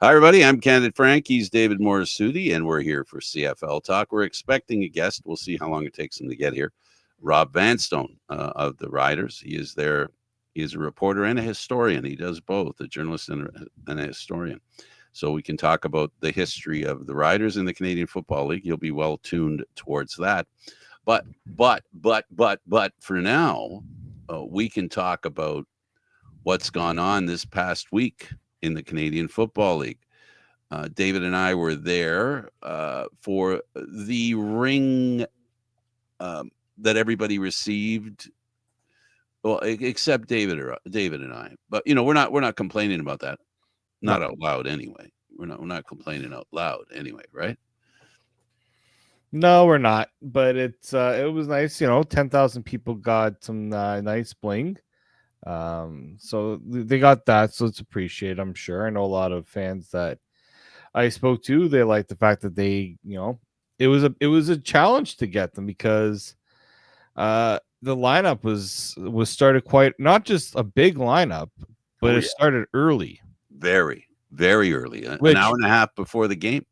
Hi, everybody. I'm Candid Frank. He's David Morisuti, and we're here for CFL Talk. We're expecting a guest. We'll see how long it takes him to get here. Rob Vanstone of the Riders. He is there. He is a reporter and a historian. He does both, a journalist and a historian. So we can talk about the history of the Riders in the Canadian Football League. You'll be well tuned towards that. But for now, we can talk about what's gone on this past week in the Canadian Football League. David and I were there for the ring that everybody received. Well, except David and I. But we're not complaining about that. Not out loud anyway. We're not complaining out loud anyway, right? No, we're not. But it was nice. 10,000 people got some nice bling. So they got that, so it's appreciated, I'm sure. I know a lot of fans that I spoke to, they like the fact that they, it was a challenge to get them because the lineup was started quite, not just a big lineup, but it started early. Very, very early. An hour and a half before the game.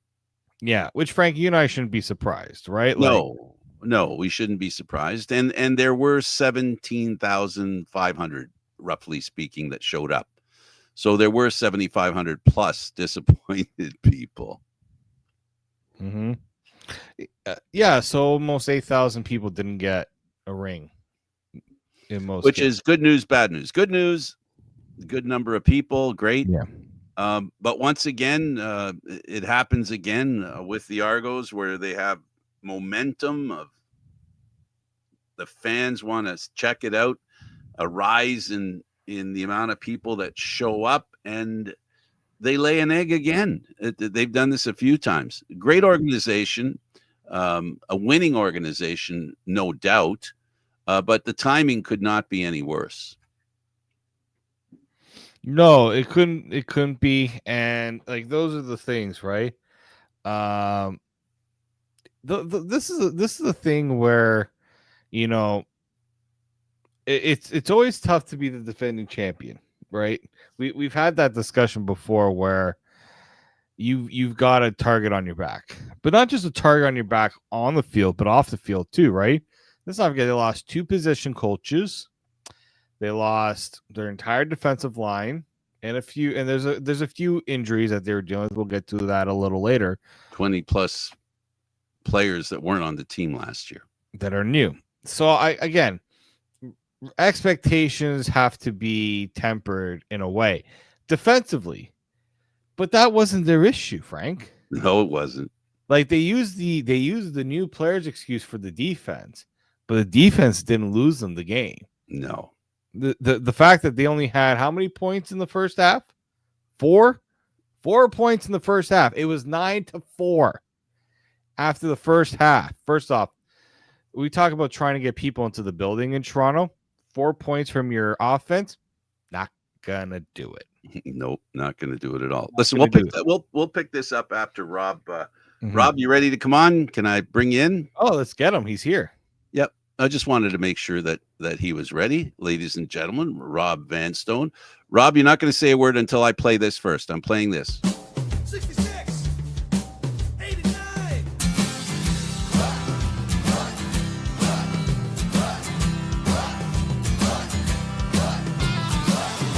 Yeah, which Frank, you and I shouldn't be surprised, right? No, we shouldn't be surprised. And there were 17,500 roughly speaking, that showed up. So there were 7,500 plus disappointed people. Mm-hmm. Yeah, so almost 8,000 people didn't get a ring. In most Which cases. is good news, bad news. Good news, good number of people, great. Yeah. But once again, it happens again with the Argos, where they have momentum of the fans want to check it out. A rise in the amount of people that show up, and they lay an egg again. They've done this a few times. Great organization, a winning organization, no doubt, but the timing could not be any worse. No, it couldn't be, and those are the things, right? This is the thing where, it's always tough to be the defending champion, right? We've had that discussion before where you've got a target on your back, but not just a target on your back on the field, but off the field too, right? Let's not forget they lost 2 position coaches, they lost their entire defensive line, and there's a few injuries that they were dealing with. We'll get to that a little later. 20 plus players that weren't on the team last year that are new. So expectations have to be tempered in a way defensively, but that wasn't their issue, Frank. No, it wasn't. They used the new players excuse for the defense, but the defense didn't lose them the game. No. The fact that they only had how many points in the first half? 4 points in the first half. It was 9-4 after the first half. First off, we talk about trying to get people into the building in Toronto. 4 points from your offense, not gonna do it. Nope, not gonna do it at all. Listen, we'll pick this up after Rob. Rob, you ready to come on? Can I bring you in? Oh, let's get him. He's here. Yep. I just wanted to make sure that he was ready, ladies and gentlemen. Rob Vanstone. Rob, you're not going to say a word until I play this first. I'm playing this. 66, 89.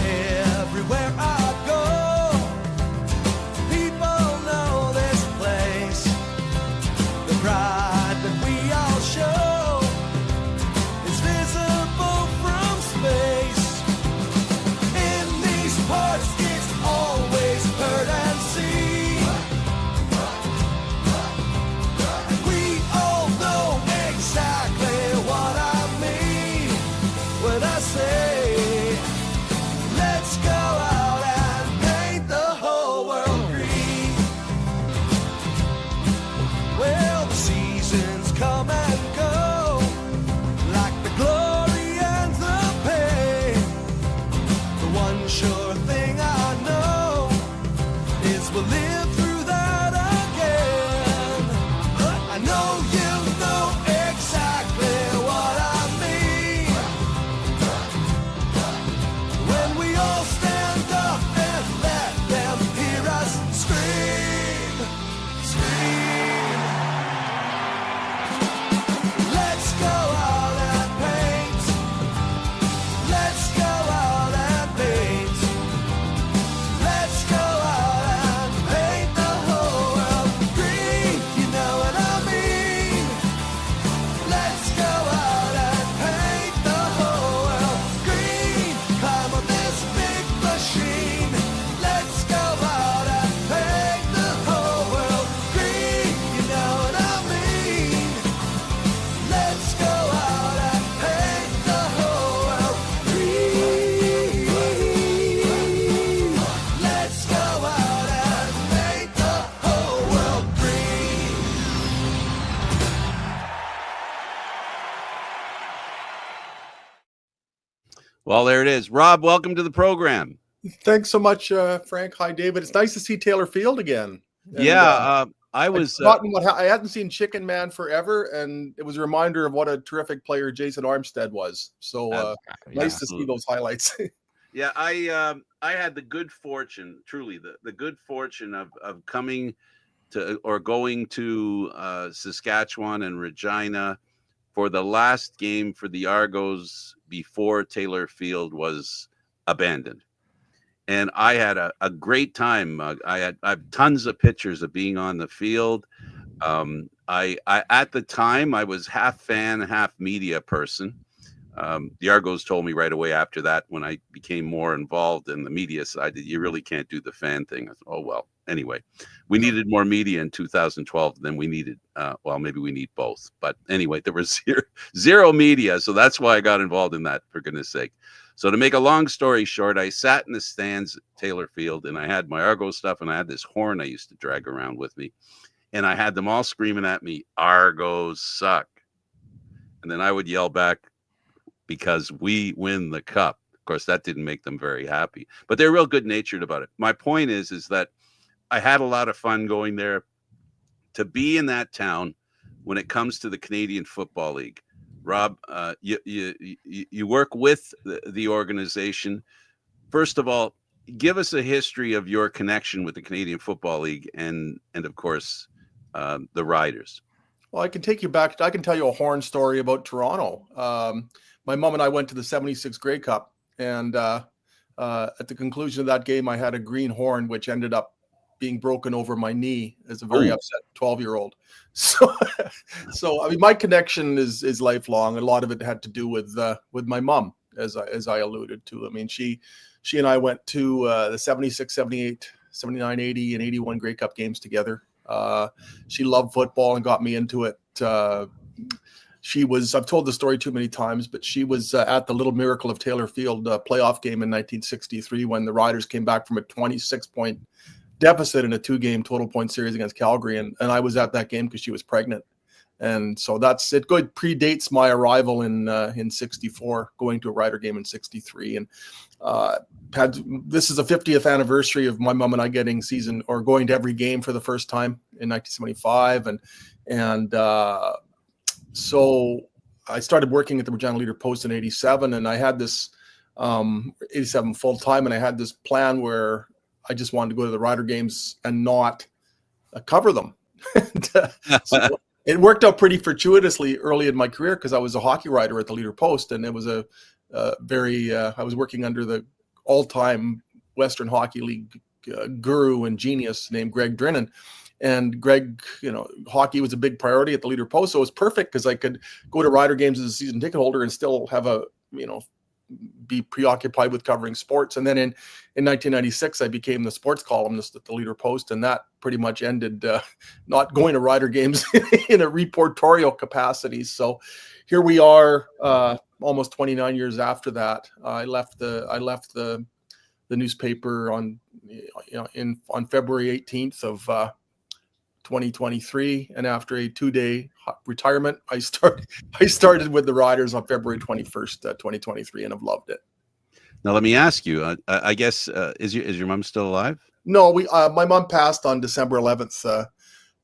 Everywhere I go, people know this place. The pride that we all show is visible from space. In these parts, it's always heard and Well, there it is. Rob, welcome to the program. Thanks so much, Frank. Hi, David. It's nice to see Taylor Field again. And, I was. I hadn't seen Chicken Man forever, and it was a reminder of what a terrific player Jason Armstead was. So nice to see those highlights. Yeah, I had the good fortune, truly the good fortune of coming to or going to Saskatchewan and Regina for the last game for the Argos before Taylor Field was abandoned. And I had a great time. I have tons of pictures of being on the field. I at the time I was half fan, half media person. The Argos told me right away after that, when I became more involved in the media side, that you really can't do the fan thing. I said, oh, well, anyway, we needed more media in 2012 than we needed. Well, maybe we need both. But anyway, there was zero media. So that's why I got involved in that, for goodness sake. So to make a long story short, I sat in the stands at Taylor Field, and I had my Argos stuff, and I had this horn I used to drag around with me. And I had them all screaming at me, Argos suck. And then I would yell back, because we win the cup. Of course, that didn't make them very happy, but they're real good natured about it. My point is that I had a lot of fun going there. To be in that town when it comes to the Canadian Football League. Rob, you work with the organization. First of all, give us a history of your connection with the Canadian Football League and of course, the Riders. Well, I can take you back. I can tell you a horn story about Toronto. My mom and I went to the 76 Grey Cup, and at the conclusion of that game, I had a green horn, which ended up being broken over my knee as a very upset 12-year-old. So I mean, my connection is lifelong. A lot of it had to do with my mom, as I alluded to. I mean, she and I went to the 76, 78, 79, 80, and 81 Grey Cup games together. She loved football and got me into it. I've told the story too many times, but she was at the Little Miracle of Taylor Field playoff game in 1963 when the Riders came back from a 26-point deficit in a 2-game total point series against Calgary. And I was at that game because she was pregnant. And so that's it. Good predates my arrival in 64, going to a Rider game in 63. And this is the 50th anniversary of my mom and I getting season or going to every game for the first time in 1975. And so I started working at the Regina Leader Post in 87, and I had this 87 full time. And I had this plan where I just wanted to go to the Rider games and not cover them. So it worked out pretty fortuitously early in my career because I was a hockey writer at the Leader Post, and it was I was working under the all-time Western Hockey League guru and genius named Greg Drinnan. And Greg, hockey was a big priority at the Leader Post, so it was perfect because I could go to Rider games as a season ticket holder and still have be preoccupied with covering sports. And then in 1996, I became the sports columnist at the Leader Post, and that pretty much ended not going to Rider games in a reportorial capacity. So here we are, almost 29 years after that. I left the newspaper on February 18th of 2023, and after a 2-day retirement, I started with the Riders on February 21st, 2023, and I've loved it. Now let me ask you. I guess is your mom still alive? No, my mom passed on December 11th,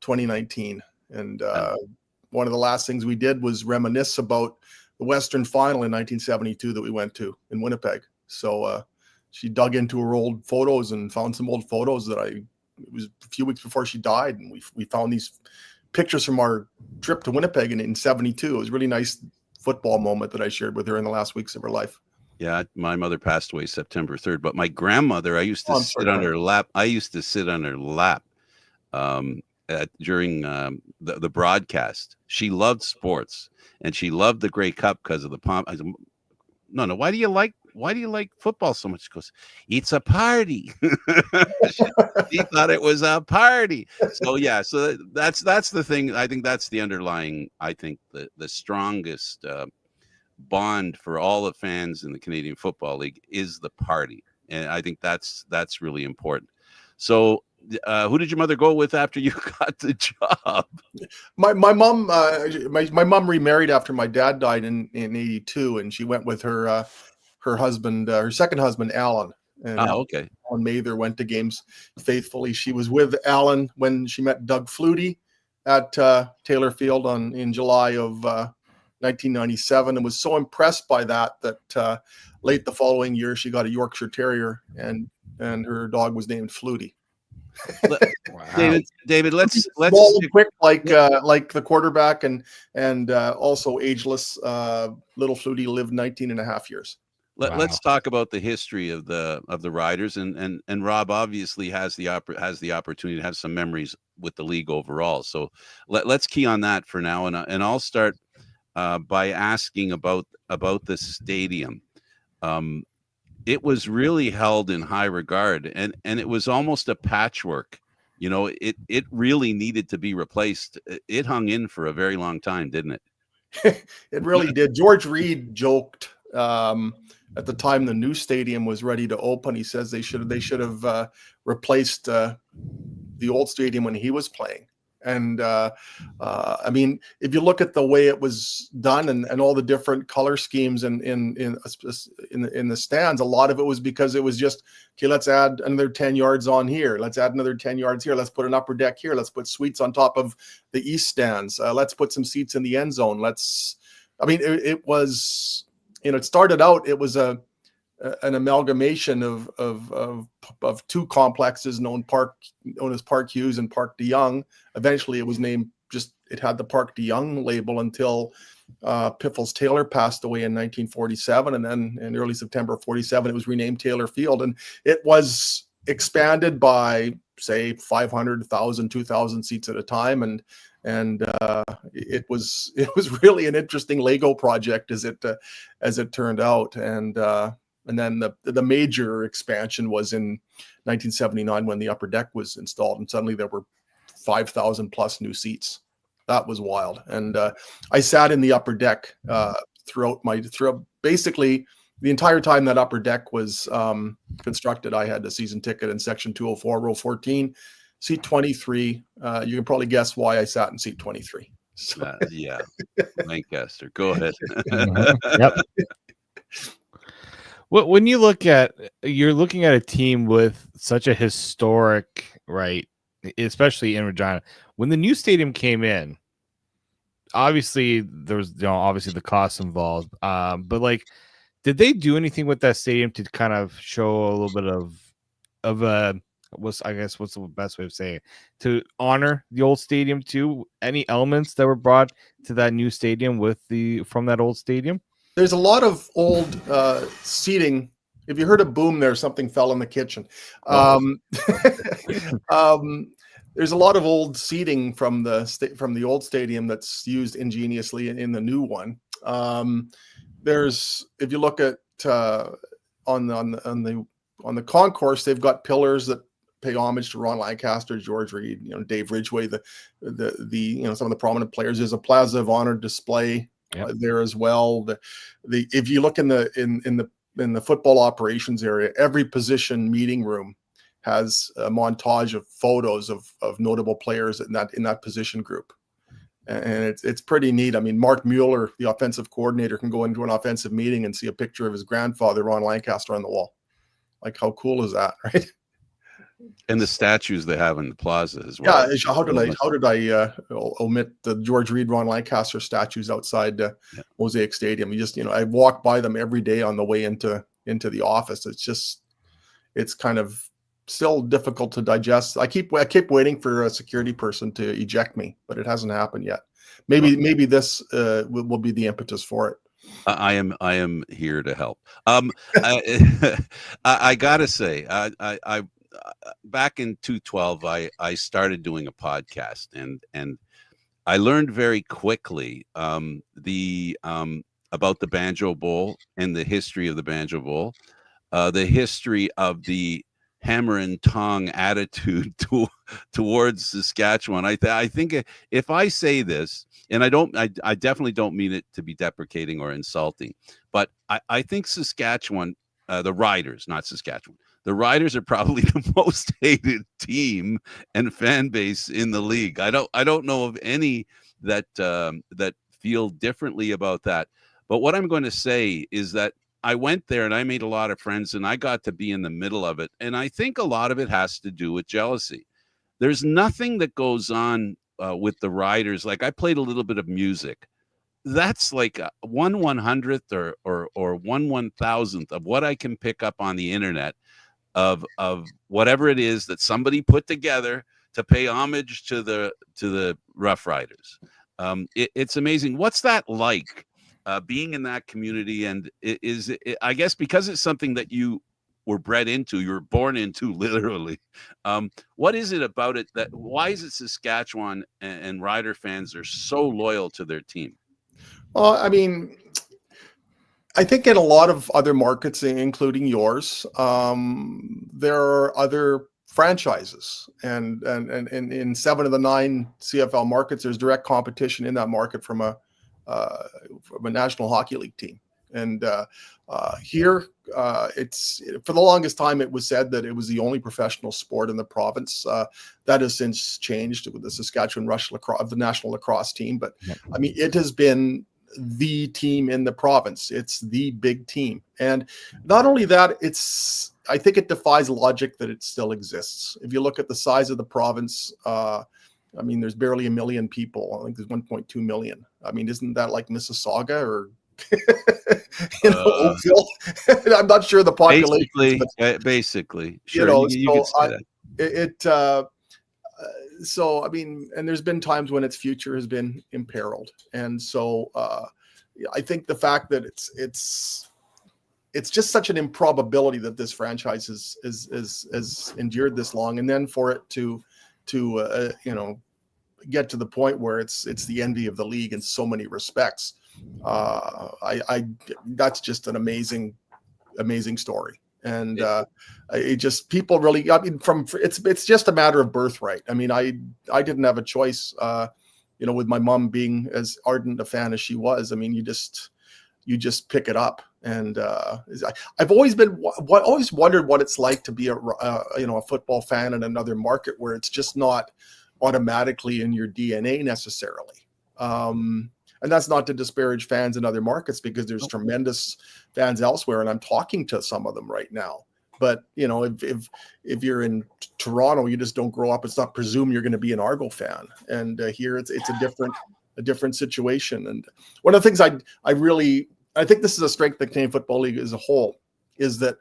2019, and one of the last things we did was reminisce about the Western Final in 1972 that we went to in Winnipeg. So she dug into her old photos and found some old photos that it was a few weeks before she died, and we found these pictures from our trip to Winnipeg in 72. It was a really nice football moment that I shared with her in the last weeks of her life. Yeah, my mother passed away September 3rd, but my grandmother, I used to sit on her lap. I used to sit on her lap during the broadcast. She loved sports, and she loved the Grey Cup because of the pomp. I said, no, why do you like football so much? She goes, it's a party. She thought it was a party. So yeah, so that's the thing. I think that's the underlying, the strongest bond for all the fans in the Canadian Football League is the party. And I think that's really important. So who did your mother go with after you got the job? My mom, my mom remarried after my dad died in 82, and she went with her her husband, her second husband, Alan. And Okay. Alan Mather went to games faithfully. She was with Alan when she met Doug Flutie at Taylor Field in July of 1997, and was so impressed by that late the following year she got a Yorkshire Terrier, and her dog was named Flutie. Wow. David, let's small and quick, like the quarterback, and also ageless. Little Flutie lived 19 and a half years. Let's talk about the history of the Riders, and Rob obviously has the opportunity to have some memories with the league overall. So let's key on that for now, and I'll start by asking about the stadium. It was really held in high regard, and it was almost a patchwork. You know, it really needed to be replaced. It hung in for a very long time, didn't it? It really did. George Reed joked at the time the new stadium was ready to open. He says they should have replaced the old stadium when he was playing. And I mean, if you look at the way it was done and all the different color schemes in the stands, a lot of it was because it was just, okay, let's add another 10 yards on here. Let's add another 10 yards here. Let's put an upper deck here. Let's put suites on top of the east stands. Let's put some seats in the end zone. It was, it started out, it was an amalgamation of two complexes known as Park Hughes and Park de Young. Eventually it was named it had the Park de Young label until Piffles Taylor passed away in 1947, and then in early September of 47 it was renamed Taylor Field, and it was expanded by say 500,000, 2,000 seats at a time, and it was really an interesting Lego project as it turned out, and then the major expansion was in 1979 when the upper deck was installed, and suddenly there were 5,000 plus new seats. That was wild. And I sat in the upper deck throughout basically the entire time that upper deck was constructed. I had a season ticket in section 204, row 14, seat 23. You can probably guess why I sat in seat 23. So. Yeah, Lancaster. Go ahead. Yep. When you're looking at a team with such a historic, right, especially in Regina, when the new stadium came in, obviously there was, obviously the costs involved, but like, did they do anything with that stadium to kind of show a little bit of what's the best way of saying it, to honor the old stadium too? Any elements that were brought to that new stadium from that old stadium? There's a lot of old seating. If you heard a boom there, something fell in the kitchen. There's a lot of old seating from the old stadium that's used ingeniously in the new one. If you look at on the concourse, they've got pillars that pay homage to Ron Lancaster, George Reed, Dave Ridgway, some of the prominent players. There's a Plaza of Honor display. Yep. There as well. If you look in the football operations area, every position meeting room has a montage of photos of notable players in that position group, and it's pretty neat. I mean, Mark Mueller, the offensive coordinator, can go into an offensive meeting and see a picture of his grandfather, Ron Lancaster, on the wall. Like, how cool is that, right? And the statues they have in the plaza as well. Yeah, how did I omit the George Reed, Ron Lancaster statues outside Mosaic Stadium? You just, I walk by them every day on the way into the office. It's kind of still difficult to digest. I keep waiting for a security person to eject me, but it hasn't happened yet. Maybe this will be the impetus for it. I am here to help. I gotta say, I back in 2012, I started doing a podcast, and I learned very quickly about the Banjo Bowl and the history of the Banjo Bowl, the history of the hammer and tong attitude towards Saskatchewan. I think if I say this, and I definitely don't mean it to be deprecating or insulting, but I think Saskatchewan, the Riders, not Saskatchewan, the Riders are probably the most hated team and fan base in the league. I don't know of any that feel differently about that. But what I'm going to say is that I went there and I made a lot of friends, and I got to be in the middle of it. And I think a lot of it has to do with jealousy. There's nothing that goes on with the Riders. Like, I played a little bit of music. That's like a 1/100th or 1/1000th of what I can pick up on the internet of whatever it is that somebody put together to pay homage to the Roughriders. It's amazing. What's that like, being in that community? And I guess because it's something that you were bred into, you were born into, literally. What is it about it why is it Saskatchewan and Rider fans are so loyal to their team? Well, I mean, I think in a lot of other markets, including yours, there are other franchises, and in 7 of the 9 CFL markets, there's direct competition in that market from a National Hockey League team. And here, it's for the longest time, it was said that it was the only professional sport in the province. That has since changed with the Saskatchewan Rush Lacrosse, the national lacrosse team. But I mean, it has been the team in the province. It's the big team. And not only that, I think it defies logic that it still exists. If you look at the size of the province, I mean, there's barely 1 million people. I think there's 1.2 million. I mean, isn't that like Mississauga or Oakville? I'm not sure the population. Basically, sure. You could say that. So, I mean, and there's been times when its future has been imperiled. And so I think the fact that it's just such an improbability that this franchise has endured this long. And then for it to get to the point where it's the envy of the league in so many respects. That's just an amazing story. And it just, people really, I mean, it's just a matter of birthright. I mean, I didn't have a choice, with my mom being as ardent a fan as she was. I mean, you just pick it up. And I've always wondered what it's like to be a football fan in another market where it's just not automatically in your DNA necessarily. And that's not to disparage fans in other markets, because there's tremendous fans elsewhere, and I'm talking to some of them right now. But if you're in Toronto, you just don't grow up. It's not presumed you're going to be an Argo fan. And here it's a different situation. And one of the things I think this is a strength of the Canadian Football League as a whole, is that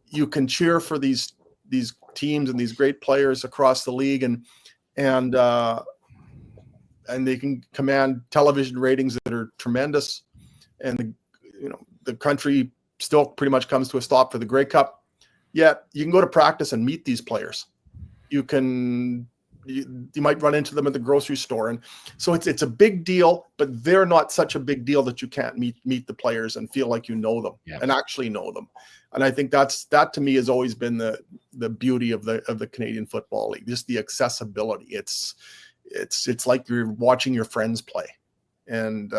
you can cheer for these teams and these great players across the league, and they can command television ratings that are tremendous, and the country still pretty much comes to a stop for the Grey Cup. Yet you can go to practice and meet these players. You might run into them at the grocery store, and so it's a big deal. But they're not such a big deal that you can't meet the players and feel like you know them and actually know them. And I think that to me has always been the beauty of the Canadian Football League, just the accessibility. It's like you're watching your friends play, and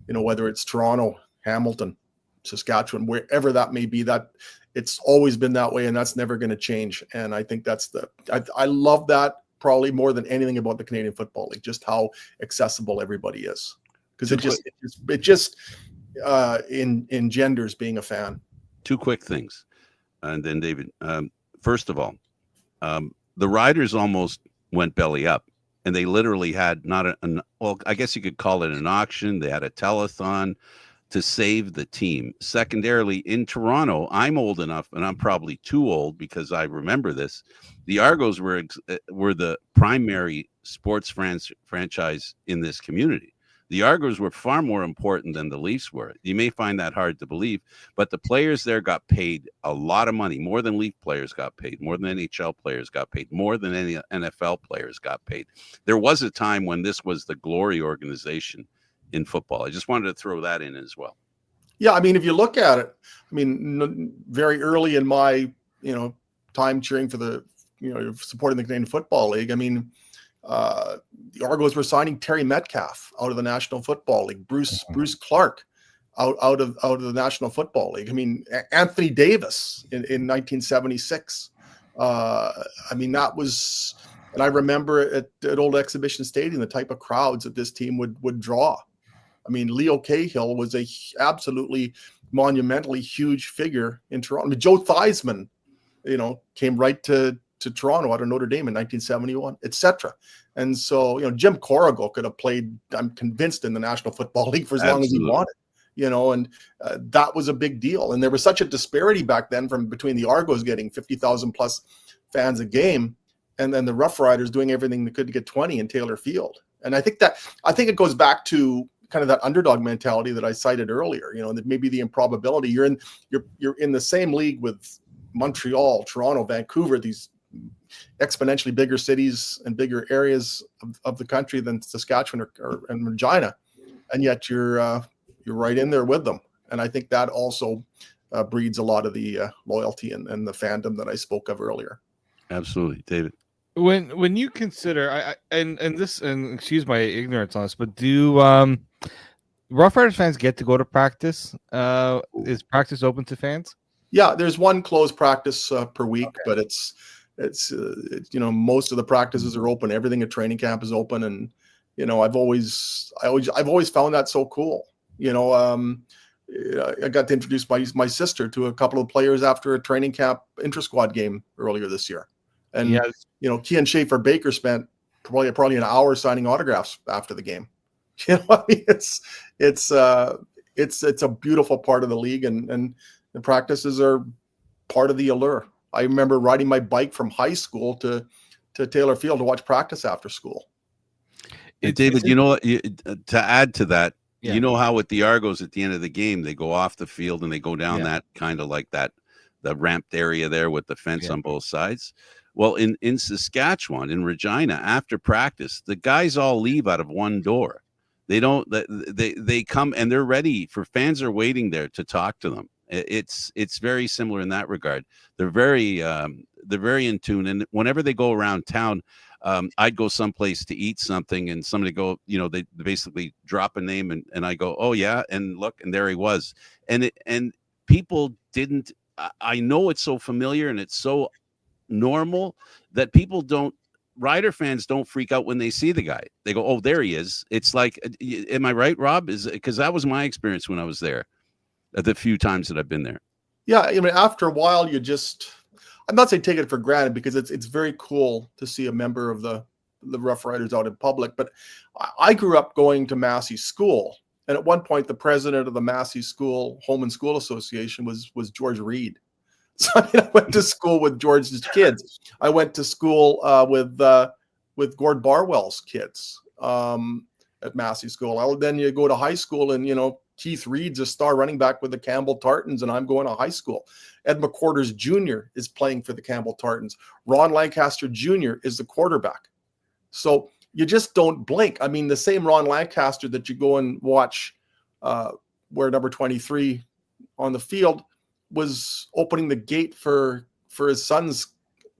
whether it's Toronto, Hamilton, Saskatchewan, wherever that may be, that it's always been that way, and that's never going to change. And I think I love that probably more than anything about the Canadian Football League, just how accessible everybody is, because it just engenders being a fan. 2 quick things, and then David. First of all, the Riders almost went belly up. And they literally had I guess you could call it an auction. They had a telethon to save the team. Secondarily, in Toronto, I'm old enough, and I'm probably too old because I remember this. The Argos were the primary sports franchise in this community. The Argos were far more important than the Leafs were. You may find that hard to believe, but the players there got paid a lot of money, more than Leaf players got paid, more than NHL players got paid, more than any NFL players got paid. There was a time when this was the glory organization in football. I just wanted to throw that in as well. Yeah, I mean, if you look at it, I mean, very early in my, time cheering for supporting the Canadian Football League, I mean, the Argos were signing Terry Metcalf out of the National Football League, Bruce Clark out of the National Football League. I mean, Anthony Davis in 1976. I mean, that was, and I remember at Old Exhibition Stadium, the type of crowds that this team would draw. I mean, Leo Cahill was a absolutely monumentally huge figure in Toronto. I mean, Joe Theismann, came right to Toronto out of Notre Dame in 1971, etc. And so, Jim Corrigal could have played, I'm convinced, in the National Football League for as long as he wanted. And that was a big deal. And there was such a disparity back then between the Argos getting 50,000 plus fans a game, and then the Roughriders doing everything they could to get 20 in Taylor Field. And I think it goes back to kind of that underdog mentality that I cited earlier. That maybe the improbability, you're in the same league with Montreal, Toronto, Vancouver, these exponentially bigger cities and bigger areas of the country than Saskatchewan and Regina, and yet you're right in there with them. And I think that also breeds a lot of the loyalty and the fandom that I spoke of earlier. Absolutely, David. When you consider, and excuse my ignorance on this, but do Roughriders fans get to go to practice? Is practice open to fans? Yeah, there's one closed practice per week, okay. But it's most of the practices are open. Everything at training camp is open, and I've always found that so cool. I got to introduce my sister to a couple of players after a training camp intra-squad game earlier this year. And, Kean Schaefer-Baker spent probably an hour signing autographs after the game. I mean, it's a beautiful part of the league, and the practices are part of the allure. I remember riding my bike from high school to Taylor Field to watch practice after school. And David, to add to that, how with the Argos at the end of the game, they go off the field and they go down that kind of like the ramped area there with the fence on both sides. Well, in Saskatchewan, in Regina, after practice, the guys all leave out of one door. They come and they're ready for fans are waiting there to talk to them. It's very similar in that regard. They're very in tune. And whenever they go around town, I'd go someplace to eat something and somebody go, they basically drop a name and I go, oh yeah. And look, and there he was. And people didn't, I know it's so familiar and it's so normal that Rider fans don't freak out when they see the guy. They go, oh, there he is. It's like, am I right, Rob? Because that was my experience when I was there, the few times that I've been there. Yeah. I mean, after a while, I'm not saying take it for granted, because it's very cool to see a member of the Roughriders out in public. But I grew up going to Massey School, and at one point, the president of the Massey School Home and School Association was George Reed. So I went to school with George's kids. I went to school with Gord Barwell's kids at Massey School. Then you go to high school, and Keith Reed's a star running back with the Campbell Tartans, and I'm going to high school. Ed McQuarters Jr. is playing for the Campbell Tartans. Ron Lancaster Jr. is the quarterback. So you just don't blink. I mean, the same Ron Lancaster that you go and watch wear number 23 on the field was opening the gate for his son's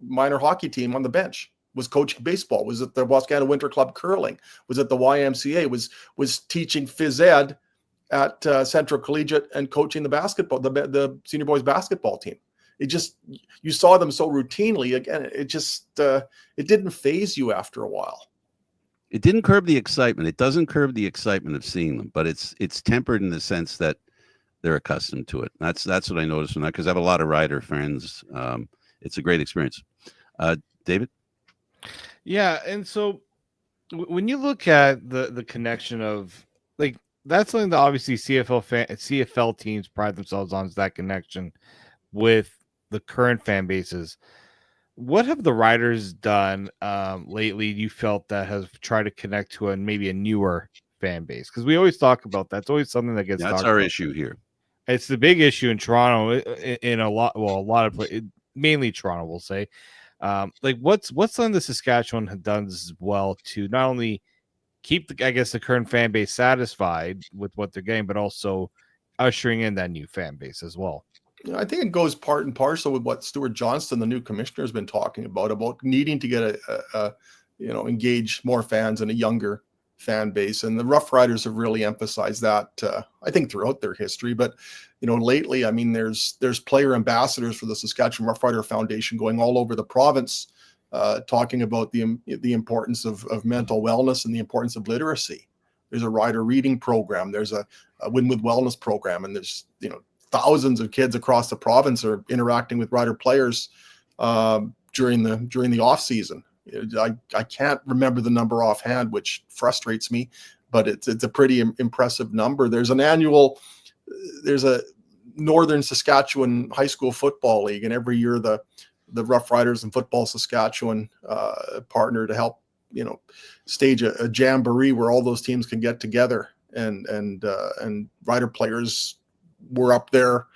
minor hockey team on the bench, was coaching baseball, was at the Wascana Winter Club curling, was at the YMCA, was teaching phys ed at Central Collegiate and coaching the basketball, the senior boys basketball team. You saw them so routinely. Again, it didn't faze you after a while. It didn't curb the excitement. It doesn't curb the excitement of seeing them, but it's tempered in the sense that they're accustomed to it. That's what I noticed from that, because I have a lot of Rider friends. It's a great experience. David? Yeah, and so when you look at the connection of, like, that's something that obviously CFL teams pride themselves on, is that connection with the current fan bases. What have the Riders done lately, you felt, that has tried to connect to maybe a newer fan base? Because we always talk about that. It's always something that gets that's our issue here. It's the big issue in Toronto, in a lot of places, mainly Toronto, we'll say. Like, what's something that Saskatchewan has done as well to not only keep the current fan base satisfied with what they're getting, but also ushering in that new fan base as well? I think it goes part and parcel with what Stuart Johnston, the new commissioner, has been talking about needing to get engage more fans and a younger fan base. And the Roughriders have really emphasized that, I think, throughout their history. But, lately, I mean, there's player ambassadors for the Saskatchewan Roughrider Foundation going all over the province, talking about the importance of mental wellness and the importance of literacy. There's a rider reading program. There's a Win with Wellness program, and there's thousands of kids across the province are interacting with rider players during the off season. I can't remember the number offhand, which frustrates me, but it's a pretty impressive number. There's a Northern Saskatchewan high school football league, and every year the Roughriders and Football Saskatchewan partner to help stage a jamboree where all those teams can get together, and rider players were up there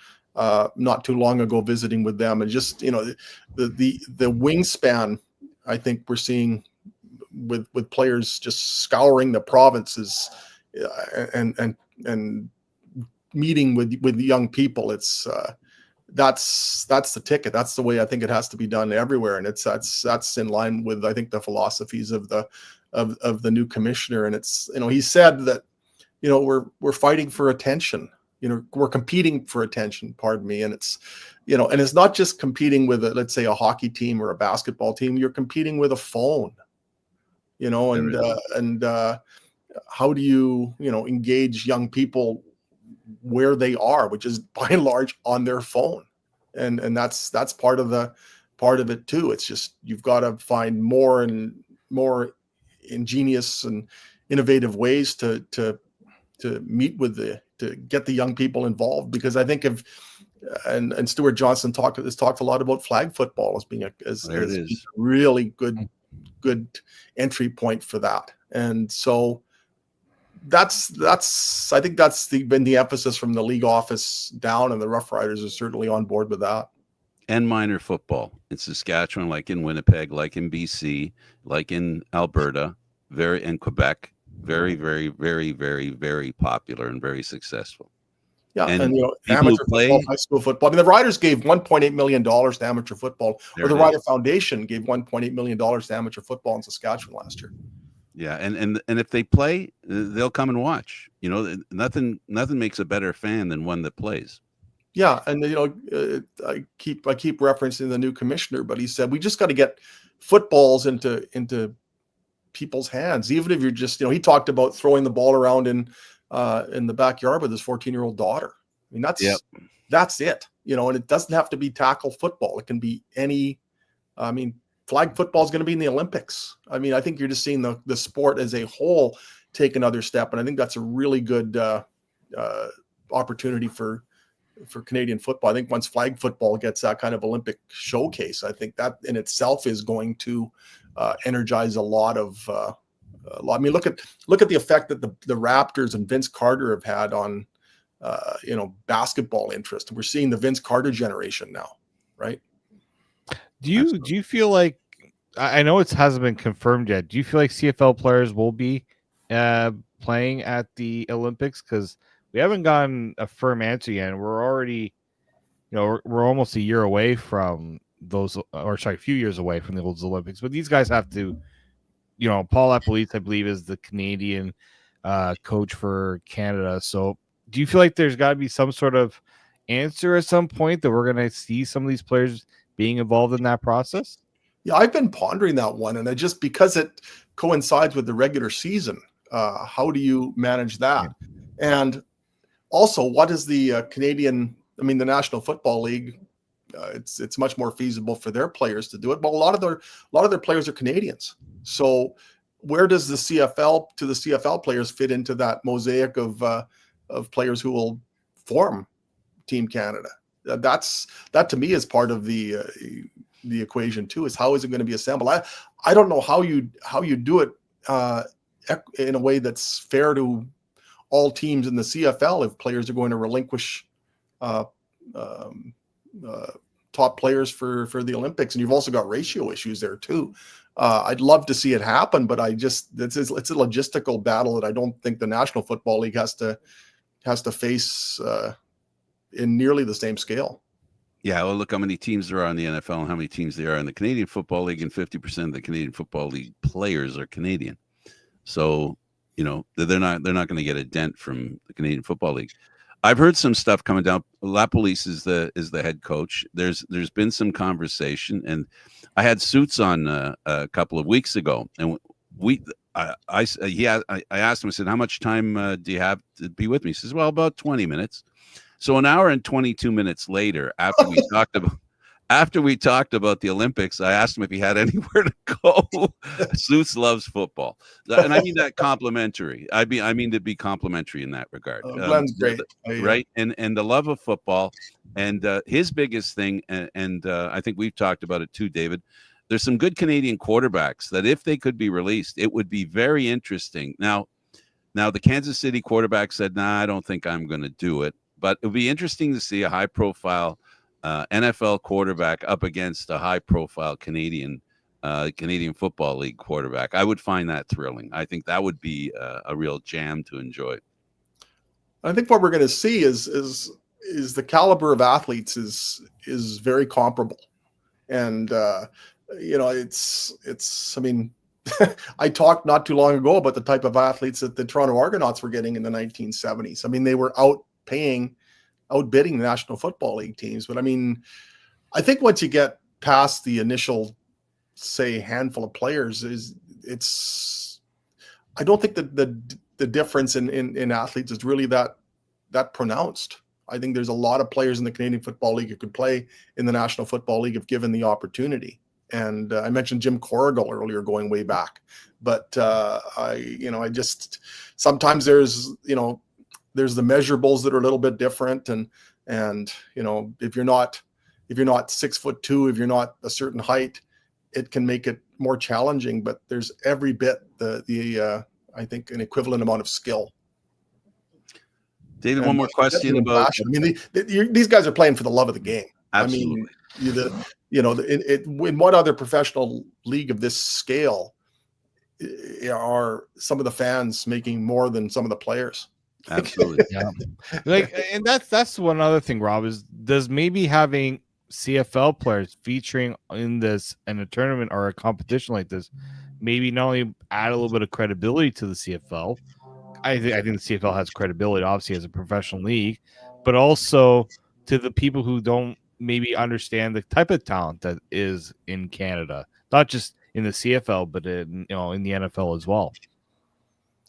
not too long ago visiting with them, and just the wingspan I think we're seeing with players just scouring the provinces and meeting with young people. It's that's the ticket. That's the way I think it has to be done everywhere, and that's in line with, I think, the philosophies of the new commissioner. And it's he said that we're fighting for attention. We're competing for attention. Pardon me. And it's and it's not just competing with let's say a hockey team or a basketball team. You're competing with a phone. And how do you engage young people where they are, which is by and large on their phone, and that's part of it too. It's just you've got to find more and more ingenious and innovative ways to meet with to get the young people involved, because I think and Stuart Johnson has talked a lot about flag football as being a really good entry point for that. And so I think that's been the emphasis from the league office down, and the Roughriders are certainly on board with that. And minor football in Saskatchewan, like in Winnipeg, like in BC, like in Alberta, in Quebec, very, very, very, very, very popular and very successful. Yeah, and amateur football, high school football. I mean, the Riders gave $1.8 million to amateur football, or the Rider Foundation gave $1.8 million to amateur football in Saskatchewan last year. Yeah, and if they play, they'll come and watch. Nothing makes a better fan than one that plays. Yeah, and I keep referencing the new commissioner, but he said we just got to get footballs into people's hands, even if you're just he talked about throwing the ball around in the backyard with his 14-year-old daughter. I mean, that's it. And it doesn't have to be tackle football. It can be any. I mean, flag football is going to be in the Olympics. I mean, I think you're just seeing the sport as a whole take another step, and I think that's a really good opportunity for Canadian football. I think once flag football gets that kind of Olympic showcase, I think that in itself is going to energize a lot. I mean, look at the effect that the Raptors and Vince Carter have had on basketball interest. We're seeing the Vince Carter generation now, right? Do you feel like, I know it hasn't been confirmed yet, do you feel like CFL players will be playing at the Olympics? Because we haven't gotten a firm answer yet, and we're already, we're almost a year away from those, or sorry, a few years away from those Olympics. But these guys have to, Paul Lapolice, I believe, is the Canadian coach for Canada. So do you feel like there's got to be some sort of answer at some point that we're going to see some of these players being involved in that process? Yeah, I've been pondering that one, and because it coincides with the regular season, how do you manage that? Yeah. And also, what is the Canadian? I mean, the National Football League. It's much more feasible for their players to do it, but a lot of their players are Canadians. So, where does the CFL players fit into that mosaic of players who will form Team Canada? That to me is part of the equation too. Is how is it going to be assembled? I don't know how you do it in a way that's fair to all teams in the CFL if players are going to relinquish top players for the Olympics, and you've also got ratio issues there too. I'd love to see it happen, but it's a logistical battle that I don't think the National Football League has to face in nearly the same scale. Yeah, well, look how many teams there are in the NFL and how many teams there are in the Canadian Football League, and 50% of the Canadian Football League players are Canadian. So, they're not going to get a dent from the Canadian Football League. I've heard some stuff coming down. Lapolice is the head coach. There's been some conversation, and I had Suits on a couple of weeks ago, and I asked him, I said, how much time do you have to be with me? He says, well, about 20 minutes. So an hour and 22 minutes later, after we talked about the Olympics, I asked him if he had anywhere to go. Zeus loves football, and I mean that complimentary. I mean to be complimentary in that regard. Glenn's great, right? And the love of football, and his biggest thing, and I think we've talked about it too, David. There's some good Canadian quarterbacks that if they could be released, it would be very interesting. Now the Kansas City quarterback said, "Nah, I don't think I'm going to do it." But it would be interesting to see a high-profile NFL quarterback up against a high-profile Canadian Football League quarterback. I would find that thrilling. I think that would be a real jam to enjoy. I think what we're going to see is the caliber of athletes is very comparable, and it's. I mean, I talked not too long ago about the type of athletes that the Toronto Argonauts were getting in the 1970s. I mean, they were outbidding the National Football League teams. But I mean, I think once you get past the initial, say, handful of players, I don't think that the difference in athletes is really that pronounced. I think there's a lot of players in the Canadian Football League who could play in the National Football League if given the opportunity. And I mentioned Jim Corrigal earlier, going way back. But I just sometimes there's the measurables that are a little bit different, and if you're not 6'2", if you're not a certain height, it can make it more challenging. But there's every bit I think an equivalent amount of skill. David, one more question about. I mean, these guys are playing for the love of the game. Absolutely. I mean, in what other professional league of this scale are some of the fans making more than some of the players? Absolutely. Yeah. And that's one other thing, Rob, is does maybe having CFL players featuring in a tournament or a competition like this maybe not only add a little bit of credibility to the CFL. I think the CFL has credibility, obviously, as a professional league, but also to the people who don't maybe understand the type of talent that is in Canada, not just in the CFL, but in the NFL as well.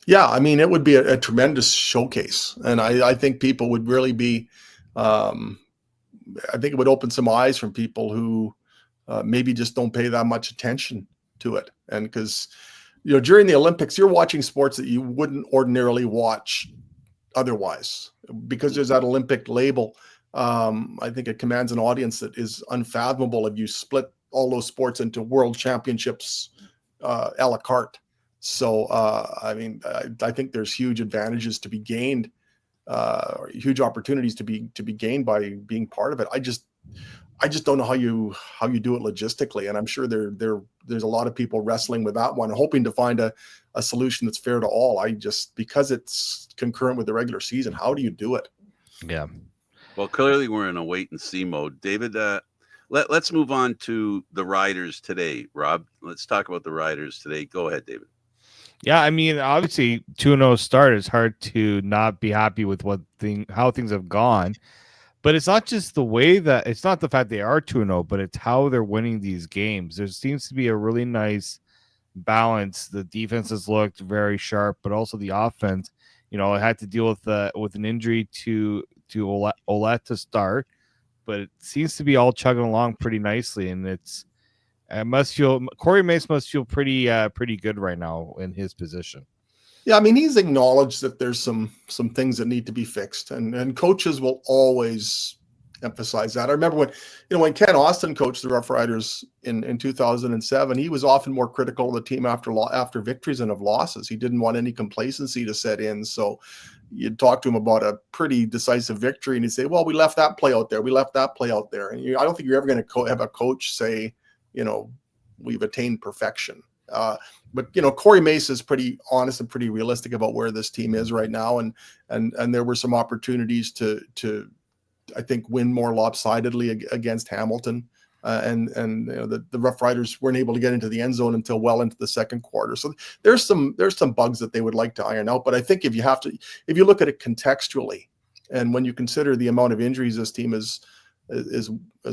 Yeah, I mean, it would be a tremendous showcase, and I think people would really be. I think it would open some eyes from people who maybe just don't pay that much attention to it, and because during the Olympics, you're watching sports that you wouldn't ordinarily watch otherwise, because there's that Olympic label. I think it commands an audience that is unfathomable if you split all those sports into world championships a la carte. So, I mean, I think there's huge advantages to be gained, huge opportunities to be gained by being part of it. I just don't know how you do it logistically, and I'm sure there's a lot of people wrestling with that one, hoping to find a solution that's fair to all. Because it's concurrent with the regular season, how do you do it? Yeah. Well, clearly we're in a wait and see mode, David. Let's move on to the Riders today, Rob. Let's talk about the Riders today. Go ahead, David. Yeah, I mean, obviously, 2-0 start. It's hard to not be happy with how things have gone. But it's not just it's not the fact they are 2-0, but it's how they're winning these games. There seems to be a really nice balance. The defense has looked very sharp, but also the offense. It had to deal with an injury to Ouellette to start, but it seems to be all chugging along pretty nicely, and Corey Mace must feel pretty good right now in his position. Yeah, I mean, he's acknowledged that there's some things that need to be fixed, and coaches will always emphasize that. I remember when Ken Austin coached the Roughriders in 2007, he was often more critical of the team after victories than of losses. He didn't want any complacency to set in. So you'd talk to him about a pretty decisive victory, and he'd say, "Well, we left that play out there. We left that play out there." And I don't think you're ever going to have a coach say, we've attained perfection. But Corey Mace is pretty honest and pretty realistic about where this team is right now, and there were some opportunities to I think win more lopsidedly against Hamilton, and the Roughriders weren't able to get into the end zone until well into the second quarter. So there's some bugs that they would like to iron out. But I think if you look at it contextually, and when you consider the amount of injuries this team has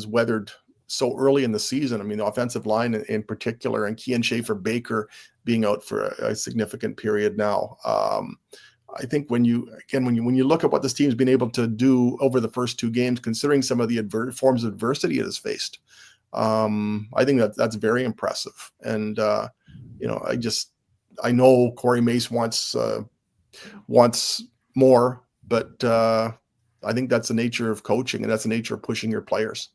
weathered so early in the season. I mean, the offensive line in particular, and Kean Schaefer-Baker being out for a significant period now. I think when you look at what this team's been able to do over the first 2 games, considering some of the forms of adversity it has faced, I think that's very impressive. And I know Corey Mace wants more, but I think that's the nature of coaching, and that's the nature of pushing your players.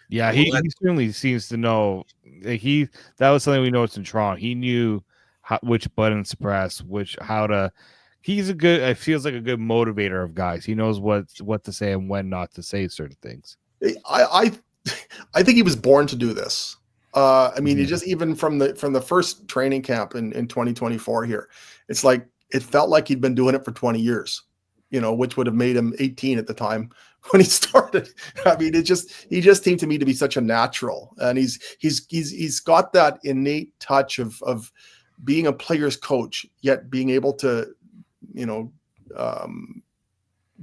Yeah, he certainly seems to know. That was something we noticed in Toronto. He knew which buttons to press, how to. He's it feels like a good motivator of guys. He knows what to say and when not to say certain things. I think he was born to do this. I mean, he just, even from the first training camp in 2024 here, it's like it felt like he'd been doing it for 20 years, which would have made him 18 at the time when he started. I mean, he just seemed to me to be such a natural, and he's got that innate touch of being a player's coach, yet being able to,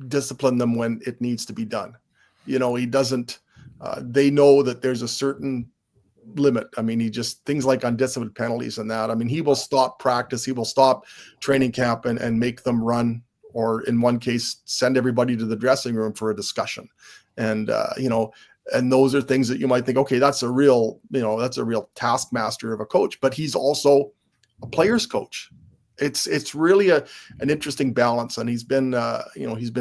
discipline them when it needs to be done. He doesn't. They know that there's a certain limit. I mean, things like undisciplined penalties and that. I mean, he will stop practice. He will stop training camp and make them run, or in one case, send everybody to the dressing room for a discussion. And, and those are things that you might think, okay, that's a real taskmaster of a coach, but he's also a player's coach. It's really an interesting balance. And he's been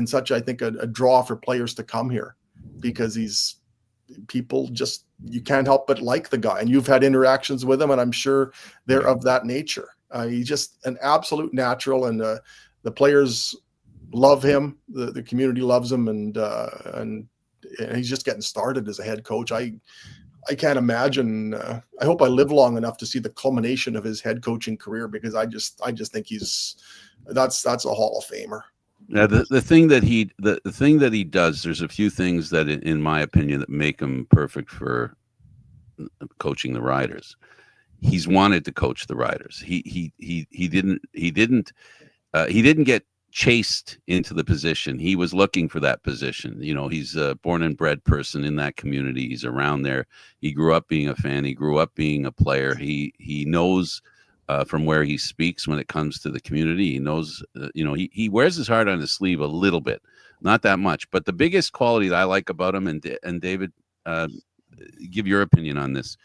such, I think, a draw for players to come here, because you can't help but like the guy, and you've had interactions with him, and I'm sure they're of that nature. He's just an absolute natural, and the players love him. The community loves him, and he's just getting started as a head coach. I can't imagine. I hope I live long enough to see the culmination of his head coaching career, because I just think that's a Hall of Famer. Yeah, the thing that he does, there's a few things that, in my opinion, that make him perfect for coaching the Riders. He's wanted to coach the Riders. He didn't get chased into the position. He was looking for that position. He's a born and bred person in that community. He's around there. He grew up being a fan. He grew up being a player. He knows from where he speaks when it comes to the community. He knows, he wears his heart on his sleeve a little bit, not that much. But the biggest quality that I like about him, and David, give your opinion on this,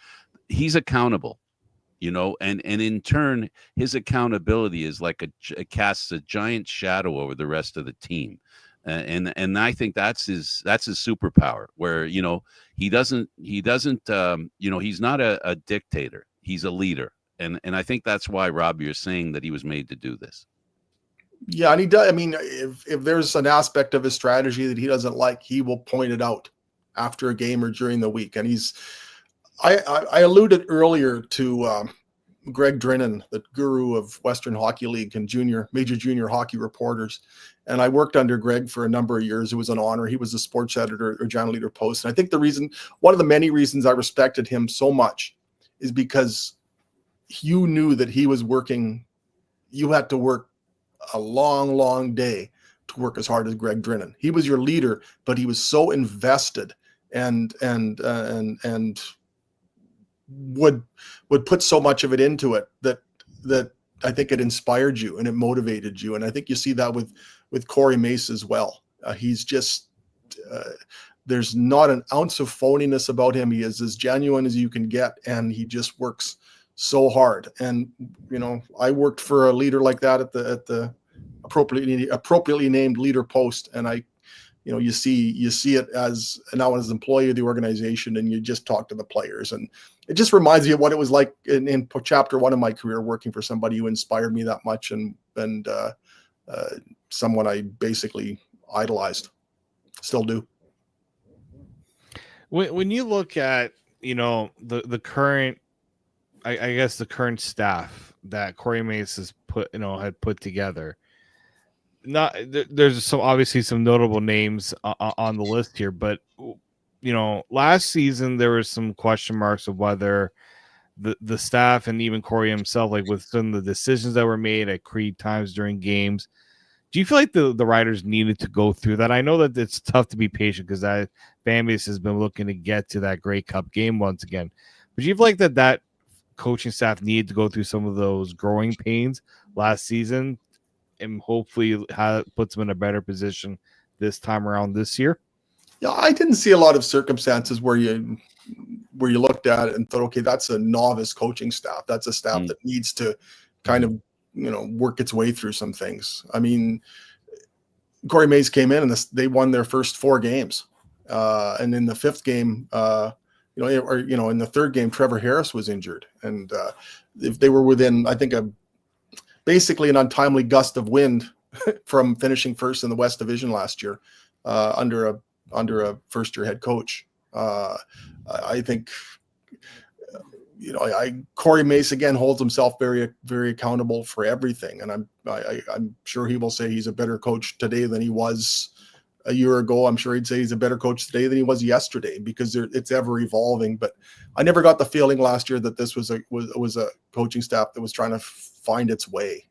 he's accountable. And in turn, his accountability is like it casts a giant shadow over the rest of the team, and I think that's his superpower. Where he doesn't he's not a dictator. He's a leader, and I think that's why, Rob, you're saying that he was made to do this. Yeah, and he does. I mean, if there's an aspect of his strategy that he doesn't like, he will point it out after a game or during the week, and I alluded earlier to Greg Drinnan, the guru of Western Hockey League and major junior hockey reporters. And I worked under Greg for a number of years. It was an honor. He was the sports editor or general leader Post. And I think one of the many reasons I respected him so much is because you knew that he was working. You had to work a long, long day to work as hard as Greg Drinnan. He was your leader, but he was so invested and would put so much of it into it that I think it inspired you and it motivated you. And I think you see that with Corey Mace as well. He's just there's not an ounce of phoniness about him. He is as genuine as you can get, and he just works so hard. And I worked for a leader like that at the appropriately named leader post, and you see it as now as an employee of the organization, and you just talk to the players, and it just reminds me of what it was like in chapter 1 of my career, working for somebody who inspired me that much, and someone I basically idolized, still do. When you look at the current, I guess the current staff that Corey Mace has had put together. There's obviously some notable names on the list here, but last season there was some question marks of whether the staff and even Corey himself, like with some of the decisions that were made at Creed times during games, Do you feel like the Riders needed to go through that? I know that it's tough to be patient because that fan base has been looking to get to that Grey Cup game once again. But do you feel like that coaching staff needed to go through some of those growing pains last season and hopefully puts them in a better position this time around this year? Yeah, I didn't see a lot of circumstances where you looked at it and thought, okay, that's a novice coaching staff. That's a staff that needs to kind of, work its way through some things. I mean, Corey Mace came in and they won their first 4 games. And in the 5th game, in the 3rd game, Trevor Harris was injured. And if they were within, I think, basically an untimely gust of wind from finishing first in the West Division last year under a first-year head coach. I think, Corey Mace again holds himself very, very accountable for everything, and I'm sure he will say he's a better coach today than he was a year ago. I'm sure he'd say he's a better coach today than he was yesterday because it's ever evolving. But I never got the feeling last year that this was a coaching staff that was trying to find its way.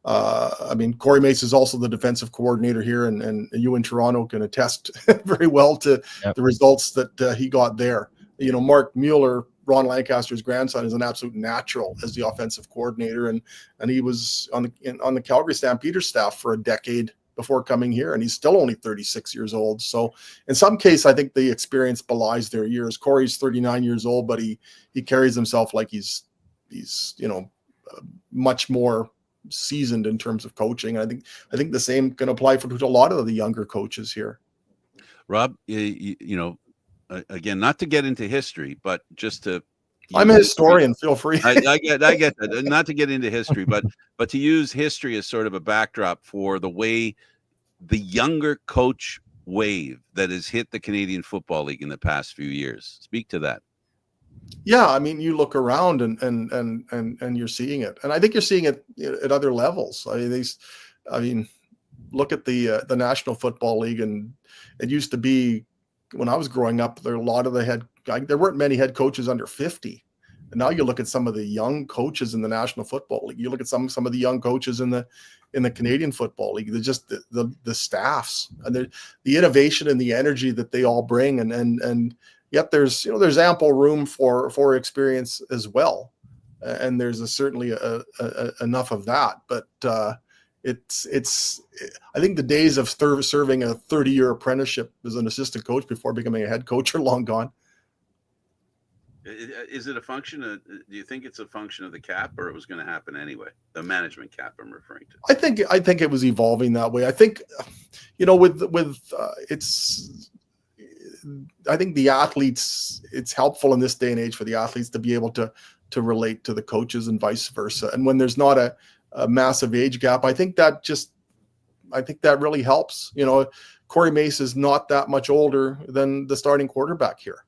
Corey Mace is also the defensive coordinator here, and you in Toronto can attest very well to the results that he got there. Mark Mueller, Ron Lancaster's grandson, is an absolute natural as the offensive coordinator, and he was on the Calgary Stampeders staff for a decade before coming here, and he's still only 36 years old. So in some case, I think the experience belies their years. Corey's 39 years old, but he carries himself like he's much more seasoned in terms of coaching. I think the same can apply for a lot of the younger coaches here. Rob, again, not to get into history, but just to. I'm a historian. Feel free. I get that. Not to get into history, but to use history as sort of a backdrop for the way the younger coach wave that has hit the Canadian Football League in the past few years. Speak to that. Yeah, I mean, you look around and you're seeing it, and I think you're seeing it at other levels. Look at the National Football League, and it used to be when I was growing up, there weren't many head coaches under 50, and now you look at some of the young coaches in the National Football League. You look at some of the young coaches in the Canadian Football League. They're just the staffs and the innovation and the energy that they all bring, and yet there's ample room for experience as well, and there's certainly enough of that. But I think the days of serving a 30-year apprenticeship as an assistant coach before becoming a head coach are long gone. Is it a function of? Do you think it's a function of the cap, or it was going to happen anyway? The management cap, I'm referring to. I think it was evolving that way. I think, I think the athletes, it's helpful in this day and age for the athletes to be able to relate to the coaches and vice versa. And when there's not a massive age gap, I think that really helps. Corey Mace is not that much older than the starting quarterback here.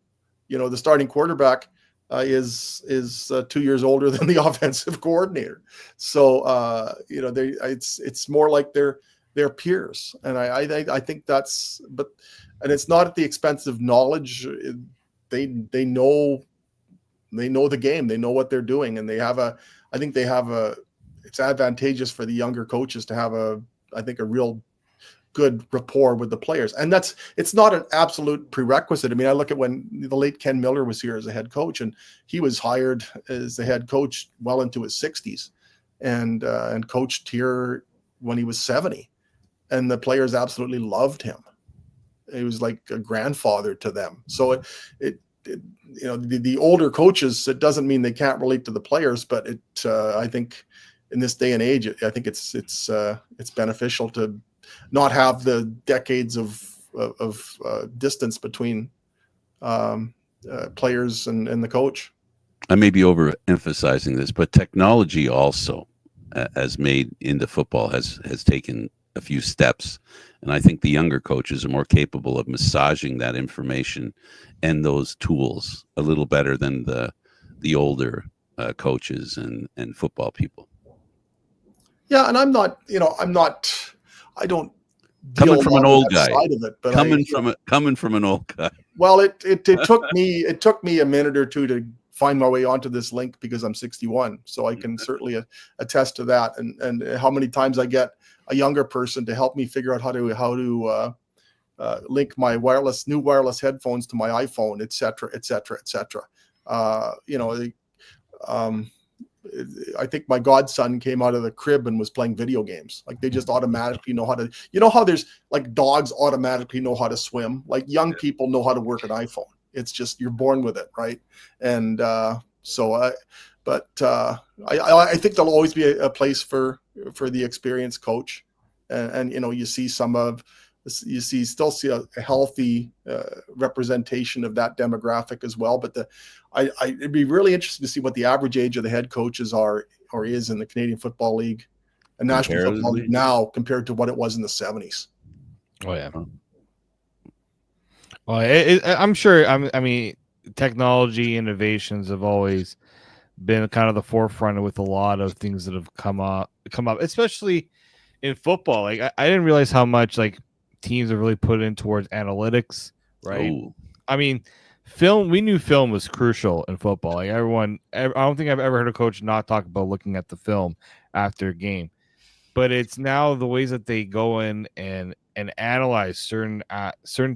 The starting quarterback is 2 years older than the offensive coordinator. So, it's more like they're peers. And I think that's, and it's not at the expense of knowledge. They know the game. They know what they're doing, and it's advantageous for the younger coaches to have a real good rapport with the players. And it's not an absolute prerequisite. I mean, I look at when the late Ken Miller was here as a head coach, and he was hired as the head coach well into his 60s and coached here when he was 70, and the players absolutely loved him. He was like a grandfather to them. So the older coaches, it doesn't mean they can't relate to the players, but I think in this day and age, I think it's beneficial to not have the decades of distance between players and the coach. I may be overemphasizing this, but technology also has made into football has taken a few steps, and I think the younger coaches are more capable of massaging that information and those tools a little better than the older coaches and football people. Yeah, and I don't coming from an old guy. Side of it, but coming from an old guy. Well, it took me a minute or two to find my way onto this link because I'm 61. So I can certainly attest to that. And how many times I get a younger person to help me figure out how to link my new wireless headphones to my iPhone, et cetera, et cetera, et cetera. I think my godson came out of the crib and was playing video games. Like they just automatically know how to, how there's like dogs automatically know how to swim. Like young people know how to work an iPhone. It's just, you're born with it. Right. And I think there'll always be a place for the experienced coach. And you still see a healthy representation of that demographic as well. But it'd be really interesting to see what the average age of the head coaches are or is in the Canadian Football League and National Football League now compared to what it was in the 70s. Oh yeah. Well, I'm sure. I mean, technology innovations have always been kind of the forefront with a lot of things that have come up, especially in football. Like I didn't realize how much like teams have really put in towards analytics, right? Ooh. I mean, we knew film was crucial in football. Like I don't think I've ever heard a coach not talk about looking at the film after a game. But it's now the ways that they go in and analyze certain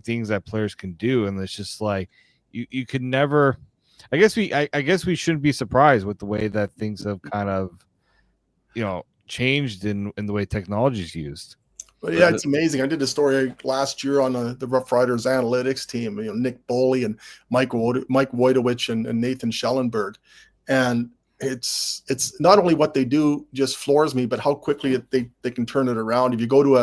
things that players can do, and it's just like you could never. I guess we shouldn't be surprised with the way that things have kind of, changed in the way technology is used. But yeah, it's amazing. I did a story last year on the Roughriders analytics team. Nick Boley and Mike Wojtowicz and Nathan Schellenberg, and it's not only what they do just floors me, but how quickly they can turn it around. If you go to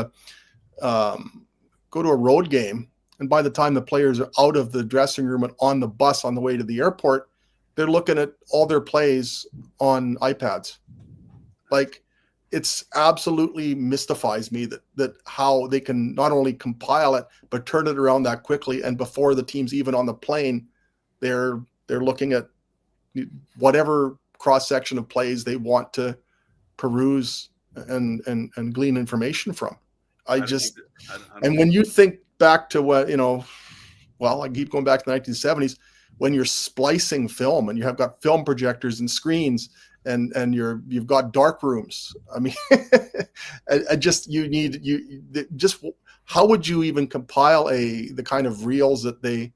a road game, and by the time the players are out of the dressing room and on the bus on the way to the airport, they're looking at all their plays on iPads. Like, it's absolutely mystifies me that how they can not only compile it but turn it around that quickly, and before the team's even on the plane, they're looking at whatever cross section of plays they want to peruse and glean information from. And when you think back to what I keep going back to the 1970s, when you're splicing film and you have got film projectors and screens and you've got dark rooms. I mean, how would you even compile the kind of reels that they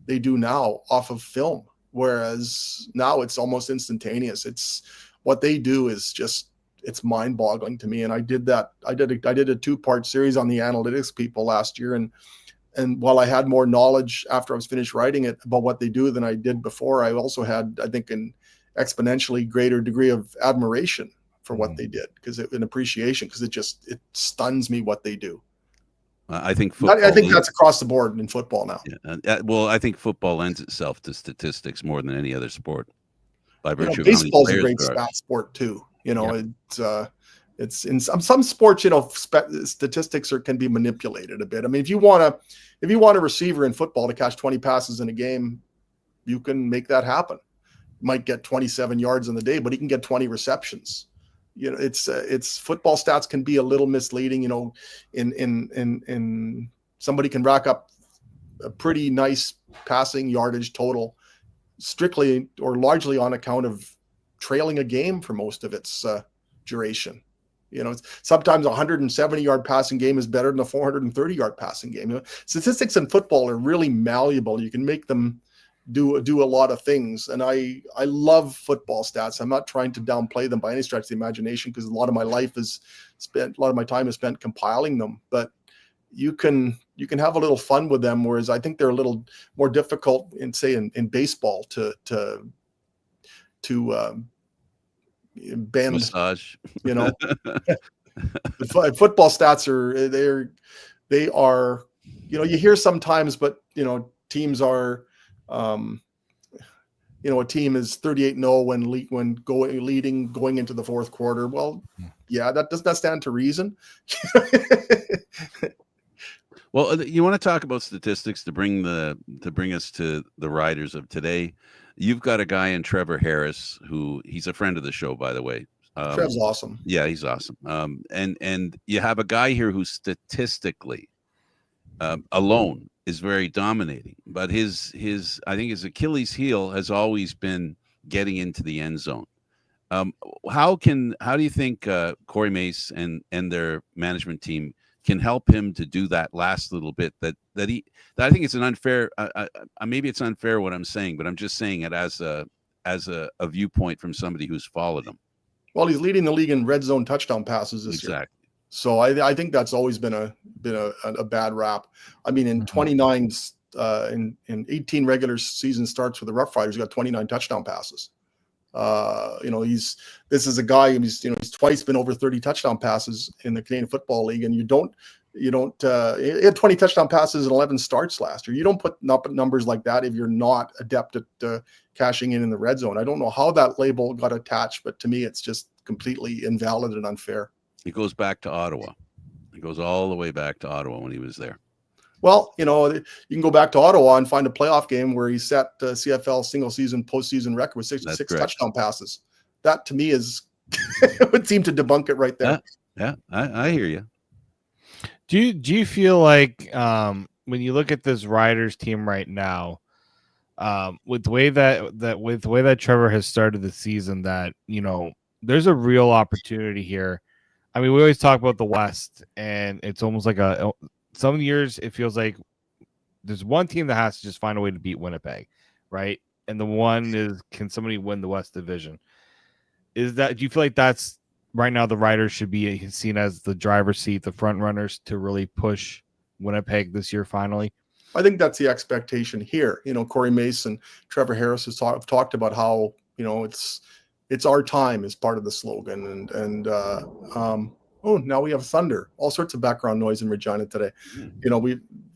do now off of film? Whereas now it's almost instantaneous. It's what they do is just, it's mind boggling to me. And I did that. I did a 2-part series on the analytics people last year. And while I had more knowledge after I was finished writing it about what they do than I did before, I also had, I think, an exponentially greater degree of admiration for what they did, an appreciation, because it stuns me what they do. I think that's across the board in football now. Yeah. Well, I think football lends itself to statistics more than any other sport. By virtue of baseball's a great stat sport too. It's in some sports, statistics can be manipulated a bit. I mean, if you want a receiver in football to catch 20 passes in a game, you can make that happen. Might get 27 yards in the day, but he can get 20 receptions. It's football stats can be a little misleading. In somebody can rack up a pretty nice passing yardage total strictly or largely on account of trailing a game for most of its duration. Sometimes a 170-yard passing game is better than a 430-yard passing game. Statistics in football are really malleable. You can make them do a lot of things. And I love football stats. I'm not trying to downplay them by any stretch of the imagination, because a lot of my time is spent compiling them. But you can have a little fun with them, whereas I think they're a little more difficult in baseball to bend. Massage. Football stats are you hear sometimes, but teams are a team is 38-0 when going into the fourth quarter. Well, yeah, that does not stand to reason. Well, you want to talk about statistics to bring us to the Riders of today. You've got a guy in Trevor Harris, he's a friend of the show, by the way. Trev's awesome. Yeah, he's awesome. And you have a guy here who statistically alone is very dominating, but his I think his Achilles heel has always been getting into the end zone. How do you think Corey Mace and their management team can help him to do that last little bit that I think it's an unfair, maybe it's unfair what I'm saying, but I'm just saying it as a viewpoint from somebody who's followed him. Well, he's leading the league in red zone touchdown passes this year. So I think that's always been a bad rap. I mean, in 29 in 18 regular season starts with the Roughriders, he got 29 touchdown passes. This is a guy he's twice been over 30 touchdown passes in the Canadian Football League, and he had 20 touchdown passes and 11 starts last year. You don't put up numbers like that if you're not adept at cashing in the red zone. I don't know how that label got attached, but to me, it's just completely invalid and unfair. It goes back to Ottawa. It goes all the way back to Ottawa when he was there. Well, you can go back to Ottawa and find a playoff game where he set CFL single season postseason record with six touchdown passes. That to me would seem to debunk it right there. Yeah, I hear you. Do you feel like when you look at this Riders team right now, with the way that Trevor has started the season, that there's a real opportunity here. I mean, we always talk about the West, and it's almost like some years it feels like there's one team that has to just find a way to beat Winnipeg, right? And the one is, can somebody win the West Division? Do you feel like that's right now the Riders should be seen as the driver's seat, the front runners to really push Winnipeg this year finally? I think that's the expectation here. Corey Mace and Trevor Harris have talked about how it's our time is part of the slogan, and now we have thunder, all sorts of background noise in Regina today.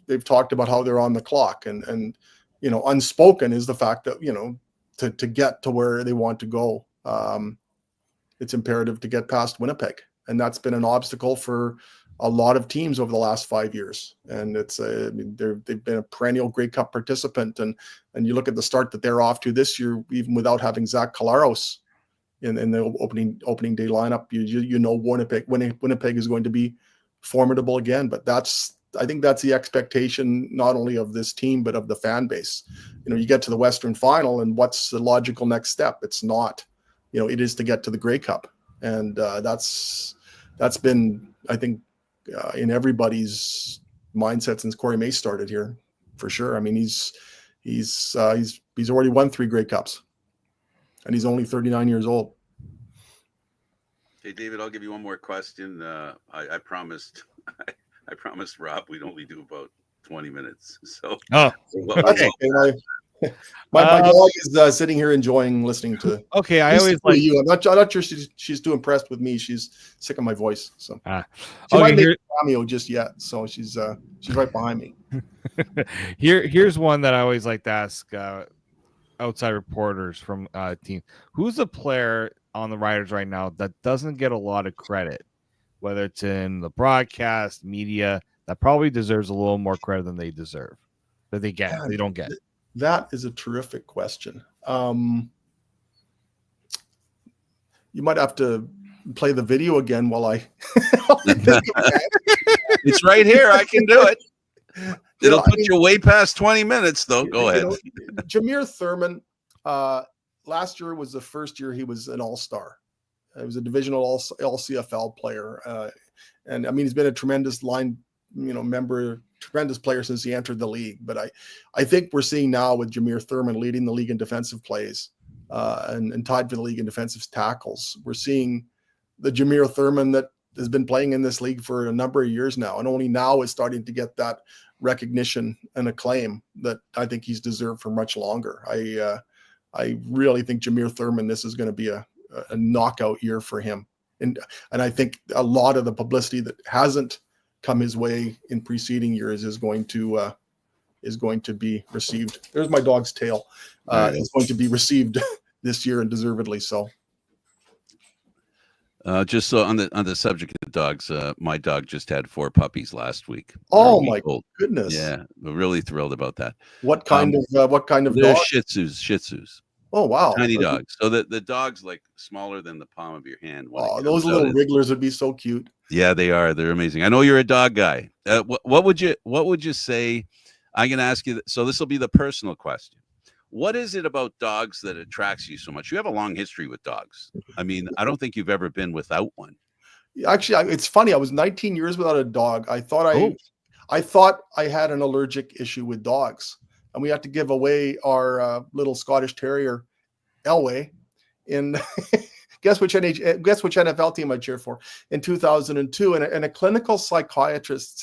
They've talked about how they're on the clock, and unspoken is the fact that to get to where they want to go, it's imperative to get past Winnipeg, and that's been an obstacle for a lot of teams over the last 5 years. And they've been a perennial Grey Cup participant, and you look at the start that they're off to this year, even without having Zach Collaros in the opening day lineup, Winnipeg is going to be formidable again. But I think that's the expectation, not only of this team but of the fan base. You get to the Western Final, and what's the logical next step? It's not, it is to get to the Grey Cup, and that's been, I think, in everybody's mindset since Corey Mace started here, for sure. I mean, he's already won 3 Grey Cups, and he's only 39 years old. Hey, David, I'll give you one more question. I promised Rob we'd only do about 20 minutes. So, okay. My dog is sitting here enjoying listening to. Okay, I always like you. I'm not sure she's too impressed with me. She's sick of my voice, so she might make a cameo just yet. So she's right behind me. Here's one that I always like to ask outside reporters from team. Who's a player on the Riders right now that doesn't get a lot of credit, whether it's in the broadcast media, that probably deserves a little more credit than they deserve, that they don't get? That is a terrific question. You might have to play the video again while I think of that. It's right here. I can do it. It'll put you way past 20 minutes, though. Go ahead. Jameer Thurman, last year was the first year he was an all-star. He was a divisional all-CFL player. And I mean, he's been a tremendous member, tremendous player since he entered the league. But I think we're seeing now with Jameer Thurman leading the league in defensive plays and tied for the league in defensive tackles. We're seeing the Jameer Thurman that has been playing in this league for a number of years now, and only now is starting to get that recognition and acclaim that I think he's deserved for much longer. I really think Jameer Thurman, this is going to be a knockout year for him. And I think a lot of the publicity that hasn't come his way in preceding years is going to be received. There's my dog's tail. It's going to be received this year, and deservedly so. Just so on the subject of dogs, my dog just had 4 puppies last week. Oh my goodness! Yeah, we're really thrilled about that. What kind of they're dog? Shih Tzus. Oh wow! Tiny dogs. So the dog's like smaller than the palm of your hand. Oh, those little wrigglers would be so cute. Yeah, they are. They're amazing. I know you're a dog guy. What would you say? I'm going to ask you. So this will be the personal question. What is it about dogs that attracts you so much? You have a long history with dogs. I mean, I don't think you've ever been without one. Actually, it's funny. I was 19 years without a dog. I thought I had an allergic issue with dogs, and we had to give away our little Scottish Terrier, Elway, in guess which NFL team I cheer for in 2002, and a clinical psychologist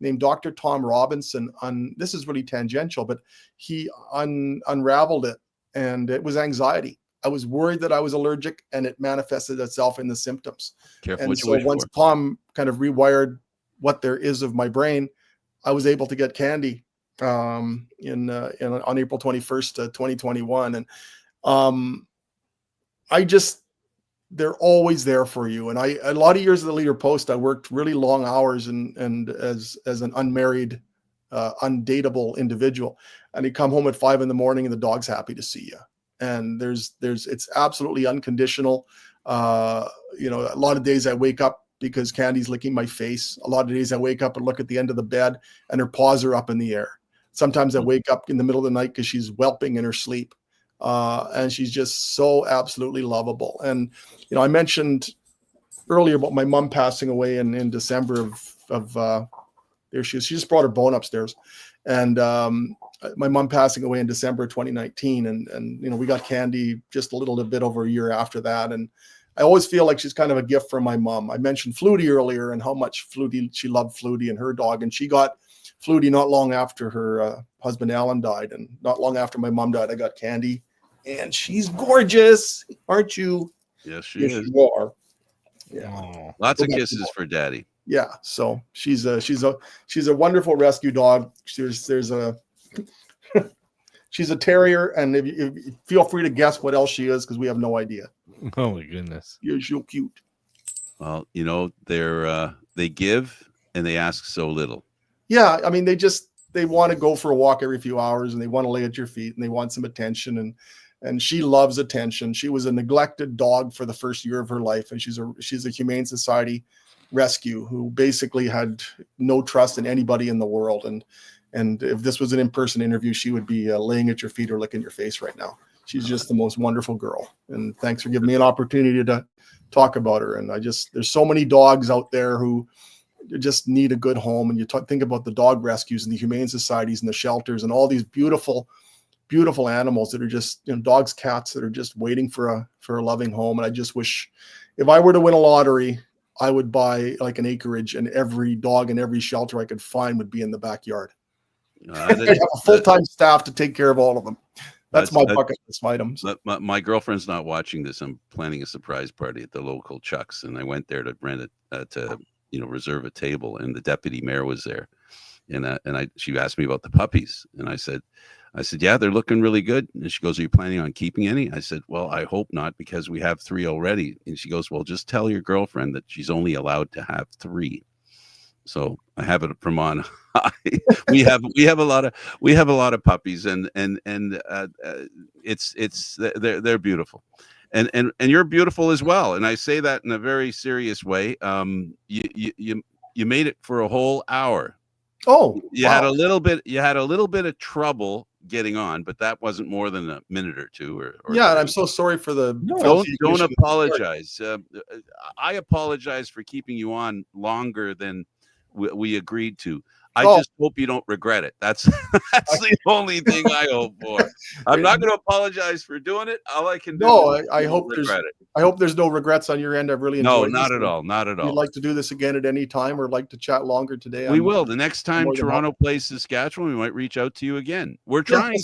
named Dr. Tom Robinson. This is really tangential, but he unraveled it, and it was anxiety. I was worried that I was allergic, and it manifested itself in the symptoms. Careful and what you so wish once for. Tom kind of rewired what there is of my brain, I was able to get Candy on April 21st, 2021. And they're always there for you. And a lot of years at the Leader Post, I worked really long hours and as an unmarried, undateable individual. And you come home at 5 a.m. and the dog's happy to see you. And it's absolutely unconditional. A lot of days I wake up because Candy's licking my face. A lot of days I wake up and look at the end of the bed and her paws are up in the air. Sometimes I wake up in the middle of the night because she's whelping in her sleep. And she's just so absolutely lovable. And, I mentioned earlier about my mom passing away in December of there she is. She just brought her bone upstairs. And my mom passing away in December 2019. And we got Candy just a little bit over a year after that. And I always feel like she's kind of a gift from my mom. I mentioned Flutie earlier and how much she loved Flutie and her dog. And she got Flutie not long after her husband Alan died. And not long after my mom died, I got Candy. And she's gorgeous, aren't you? Yes, she is. You are. Yeah. Lots of kisses for Daddy. Yeah, so she's a wonderful rescue dog. She's a terrier, and if you feel free to guess what else she is because we have no idea. Oh my goodness. You're so cute. Well, they give and they ask so little. Yeah, I mean they want to go for a walk every few hours, and they want to lay at your feet, and they want some attention, and she loves attention. She was a neglected dog for the first year of her life, and she's a Humane Society rescue who basically had no trust in anybody in the world. And if this was an in-person interview, she would be laying at your feet or licking your face right now. She's just the most wonderful girl. And thanks for giving me an opportunity to talk about her. And there's so many dogs out there who just need a good home. And you think about the dog rescues and the Humane Societies and the shelters and all these beautiful, beautiful animals that are just, dogs, cats that are just waiting for a loving home. And I just wish if I were to win a lottery, I would buy like an acreage, and every dog and every shelter I could find would be in the backyard. I'd have a full-time staff to take care of all of them. That's my bucket list items. My girlfriend's not watching this. I'm planning a surprise party at the local Chuck's, and I went there to rent it to reserve a table, and the deputy mayor was there, and she asked me about the puppies, and I said, yeah, they're looking really good. And she goes, are you planning on keeping any? I said, well, I hope not, because we have 3 already. And she goes, well, just tell your girlfriend that she's only allowed to have 3. So I have it from on high. we have a lot of puppies, and they're beautiful, and you're beautiful as well. And I say that in a very serious way. You made it for a whole hour. Oh, you had a little bit of trouble getting on, but that wasn't more than a minute or two. Or yeah, and I'm so sorry for the. Don't apologize. I apologize for keeping you on longer than we agreed to. I just hope you don't regret it. That's the only thing I hope for. I'm not going to apologize for doing it. All I can do. No, I hope there's no regrets on your end. I've really enjoyed. No, not at all. Not at all. If you'd like to do this again at any time, or like to chat longer today, we will. The next time Toronto plays Saskatchewan, we might reach out to you again. We're trying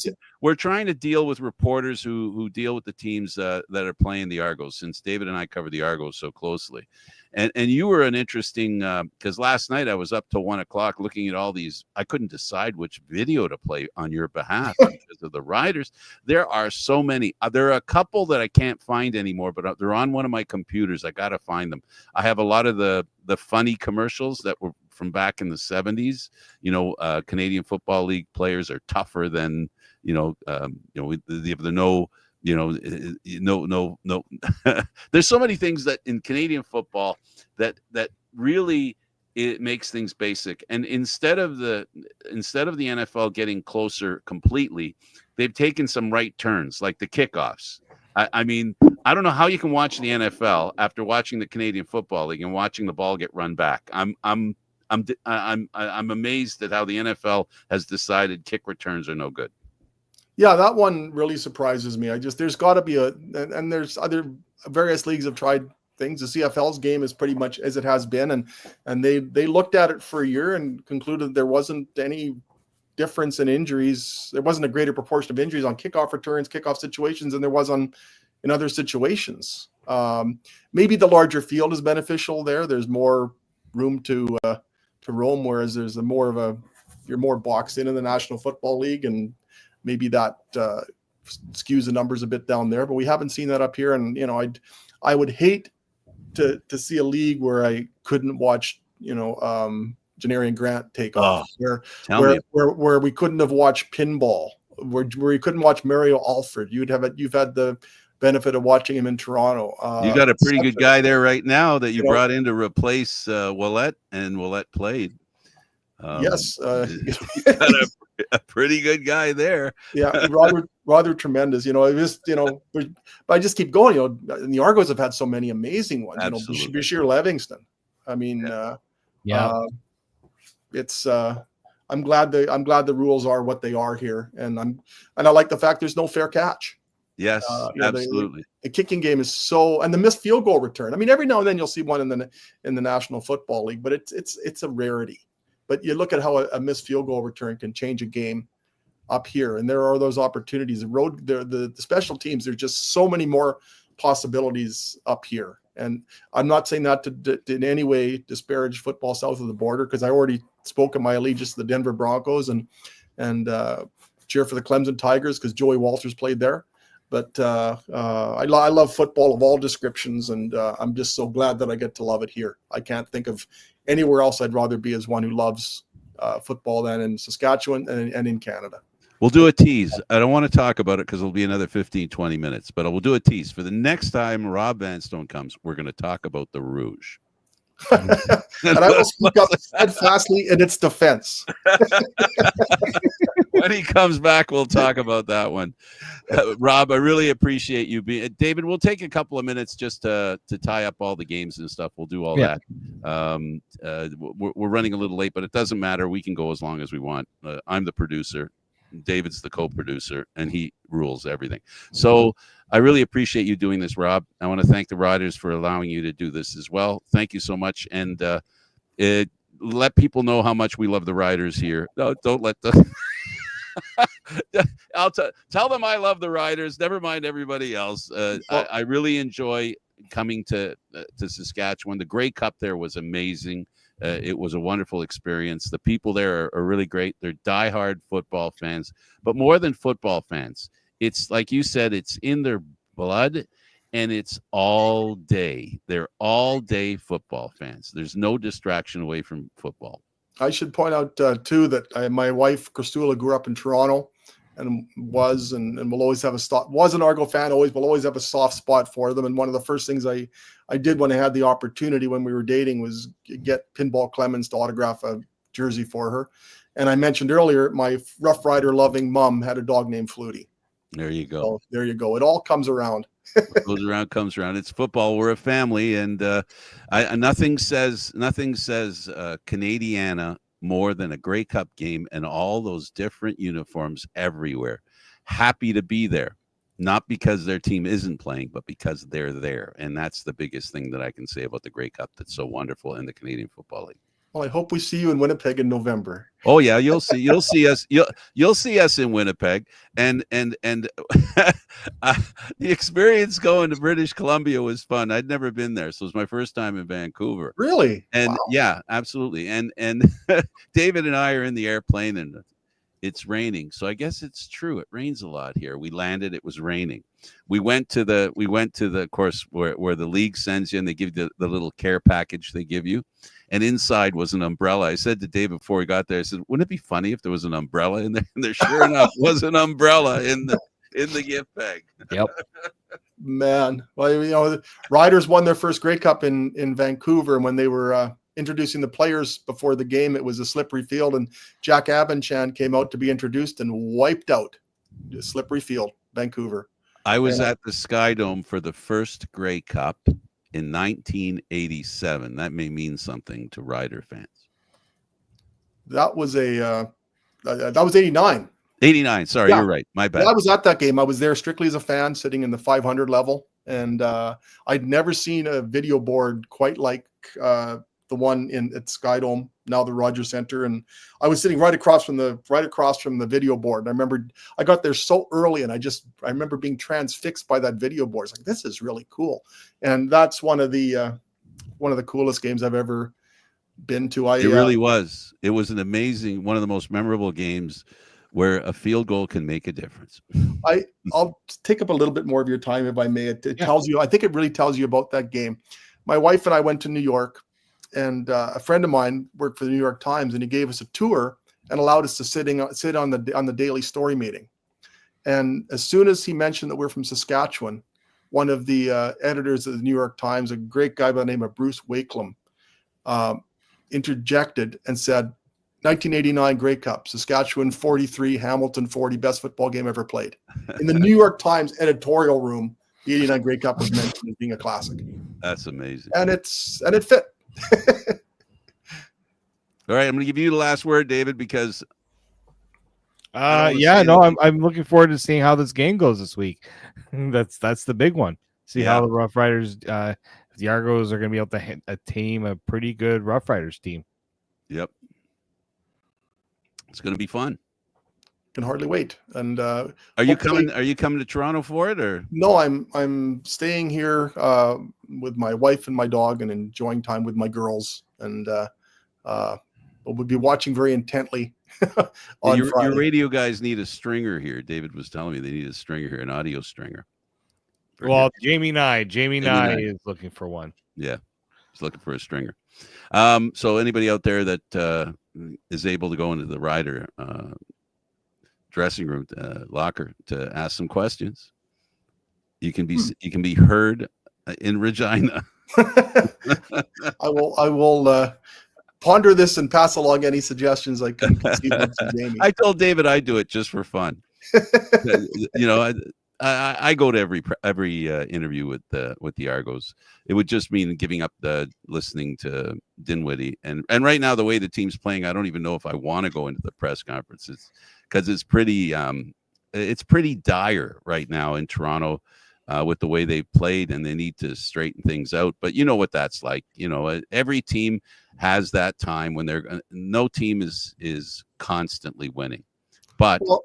to deal with reporters who deal with the teams that are playing the Argos, since David and I cover the Argos so closely. And you were an interesting, because last night I was up till 1 o'clock looking at all these. I couldn't decide which video to play on your behalf because of the Riders. There are so many. There are a couple that I can't find anymore, but they're on one of my computers. I got to find them. I have a lot of the funny commercials that were from back in the 70s. Canadian Football League players are tougher than, no. There's so many things that in Canadian football that really it makes things basic. And instead of instead of the NFL getting closer completely, they've taken some right turns, like the kickoffs. I mean, I don't know how you can watch the NFL after watching the Canadian Football League and watching the ball get run back. I'm amazed at how the NFL has decided kick returns are no good. Yeah, that one really surprises me. There's got to be and there's other various leagues have tried things. The CFL's game is pretty much as it has been, and they looked at it for a year and concluded there wasn't any difference in injuries. There wasn't a greater proportion of injuries on kickoff returns, kickoff situations than there was in other situations. Maybe the larger field is beneficial there. There's more room to roam, whereas you're more boxed in the National Football League, and maybe that skews the numbers a bit down there. But we haven't seen that up here, and I would hate to see a league where I couldn't watch Janarian Grant take off, where we couldn't have watched pinball, where you couldn't watch Mario Alford. You've had the benefit of watching him in Toronto. You got a pretty good guy there right now that you brought in to replace Ouellette, and Ouellette played. Yes, got a pretty good guy there. Yeah, rather tremendous. But I just keep going. And the Argos have had so many amazing ones. Absolutely. Bashir Livingston. I mean, it's. I'm glad the rules are what they are here, and I like the fact there's no fair catch. Yes, absolutely. The kicking game is and the missed field goal return. I mean, every now and then you'll see one in the National Football League, but it's a rarity. But you look at how a missed field goal return can change a game up here, and there are those opportunities. The special teams, there's just so many more possibilities up here. And I'm not saying that to in any way disparage football south of the border, because I already spoke of my allegiance to the Denver Broncos and cheer for the Clemson Tigers because Joey Walters played there. But I love football of all descriptions, and I'm just so glad that I get to love it here. I can't think of anywhere else I'd rather be as one who loves football than in Saskatchewan and in Canada. We'll do a tease. I don't want to talk about it because it'll be another 15, 20 minutes, but we'll do a tease. For the next time Rob Vanstone comes, we're going to talk about the Rouge. And I will speak up steadfastly in its defense. When he comes back, we'll talk about that one. Rob, I really appreciate you being. David, we'll take a couple of minutes just to tie up all the games and stuff. We'll do all that. We're running a little late, but it doesn't matter. We can go as long as we want. I'm the producer. David's the co-producer, and he rules everything. So I really appreciate you doing this, Rob. I want to thank the Riders for allowing you to do this as well. Thank you so much. And let people know how much we love the Riders here. No, don't let them. I'll tell them I love the Riders. Never mind everybody else. I really enjoy coming to Saskatchewan. The Grey Cup there was amazing. It was a wonderful experience. The people there are really great. They're diehard football fans, but more than football fans, it's like you said, it's in their blood, and it's all day. They're all day football fans. There's no distraction away from football. I should point out too that my wife Christula grew up in Toronto, and was and will always have was an Argo fan. Will always have a soft spot for them. And one of the first things I did when I had the opportunity when we were dating was get Pinball Clemens to autograph a jersey for her. And I mentioned earlier, my Rough Rider loving mom had a dog named Flutie. There you go. So there you go. It all comes around. What goes around comes around. It's football. We're a family, and nothing says Canadiana more than a Grey Cup game and all those different uniforms everywhere. Happy to be there, not because their team isn't playing, but because they're there. And that's the biggest thing that I can say about the Grey Cup that's so wonderful in the Canadian Football League. Well, I hope we see you in Winnipeg in November. Oh yeah, you'll see us. You'll see us in Winnipeg, and the experience going to British Columbia was fun. I'd never been there, so it was my first time in Vancouver. Really? And wow. Yeah, absolutely. And David and I are in the airplane, and it's raining. So I guess it's true. It rains a lot here. We landed. It was raining. We went to the course where the league sends you, and they give you the little care package they give you. And inside was an umbrella. I said to David before we got there, I said, wouldn't it be funny if there was an umbrella in there? And there sure enough was an umbrella in the gift bag. Yep. Man, well, Riders won their first Grey Cup in Vancouver, and when they were introducing the players before the game. It was a slippery field, and Jack Abanchan came out to be introduced and wiped out the slippery field, Vancouver. I was at the Sky Dome for the first Grey Cup in 1987. That may mean something to Rider fans. That was that was 89. 89. Sorry, Yeah. You're right. My bad. I was at that game. I was there strictly as a fan, sitting in the 500 level, and I'd never seen a video board quite like the one at Sky Dome, now the Rogers Center. And I was sitting right across from the video board. And I remember I got there so early, and I remember being transfixed by that video board. It's like, this is really cool. And that's one of the coolest games I've ever been to. It really was. It was an amazing, one of the most memorable games where a field goal can make a difference. I'll take up a little bit more of your time if I may. It tells you, I think it really tells you about that game. My wife and I went to New York, and a friend of mine worked for the New York Times, and he gave us a tour and allowed us to sit on the daily story meeting. And as soon as he mentioned that we're from Saskatchewan, one of the editors of the New York Times, a great guy by the name of Bruce Wakelam, interjected and said, 1989 Grey Cup, Saskatchewan 43, Hamilton 40, best football game ever played. In the New York Times editorial room, the 89 Grey Cup was mentioned as being a classic. That's amazing. And it fit. All right, I'm going to give you the last word, David, because I'm looking forward to seeing how this game goes this week. That's the big one. See how the Roughriders, the Argos are going to be able to hit a pretty good Roughriders team. Yep. It's going to be fun. Can hardly wait. And are you coming to Toronto for it, or no? I'm staying here with my wife and my dog and enjoying time with my girls. And we'll be watching very intently on your Friday. radio guys need a stringer here. David was telling me they need a stringer here, an audio stringer. Well, Jamie Nye is looking for one. Yeah, he's looking for a stringer. So anybody out there that is able to go into the Rider dressing room locker to ask some questions, you can be heard in Regina. I will ponder this and pass along any suggestions I can conceive of to Jamie. I told David I'd do it just for fun. I go to every interview with the Argos. It would just mean giving up the listening to Dinwiddie, and right now the way the team's playing, I don't even know if I want to go into the press conferences because it's pretty dire right now in Toronto with the way they've played, and they need to straighten things out. But you know what that's like. Every team has that time when no team is constantly winning, but. Well,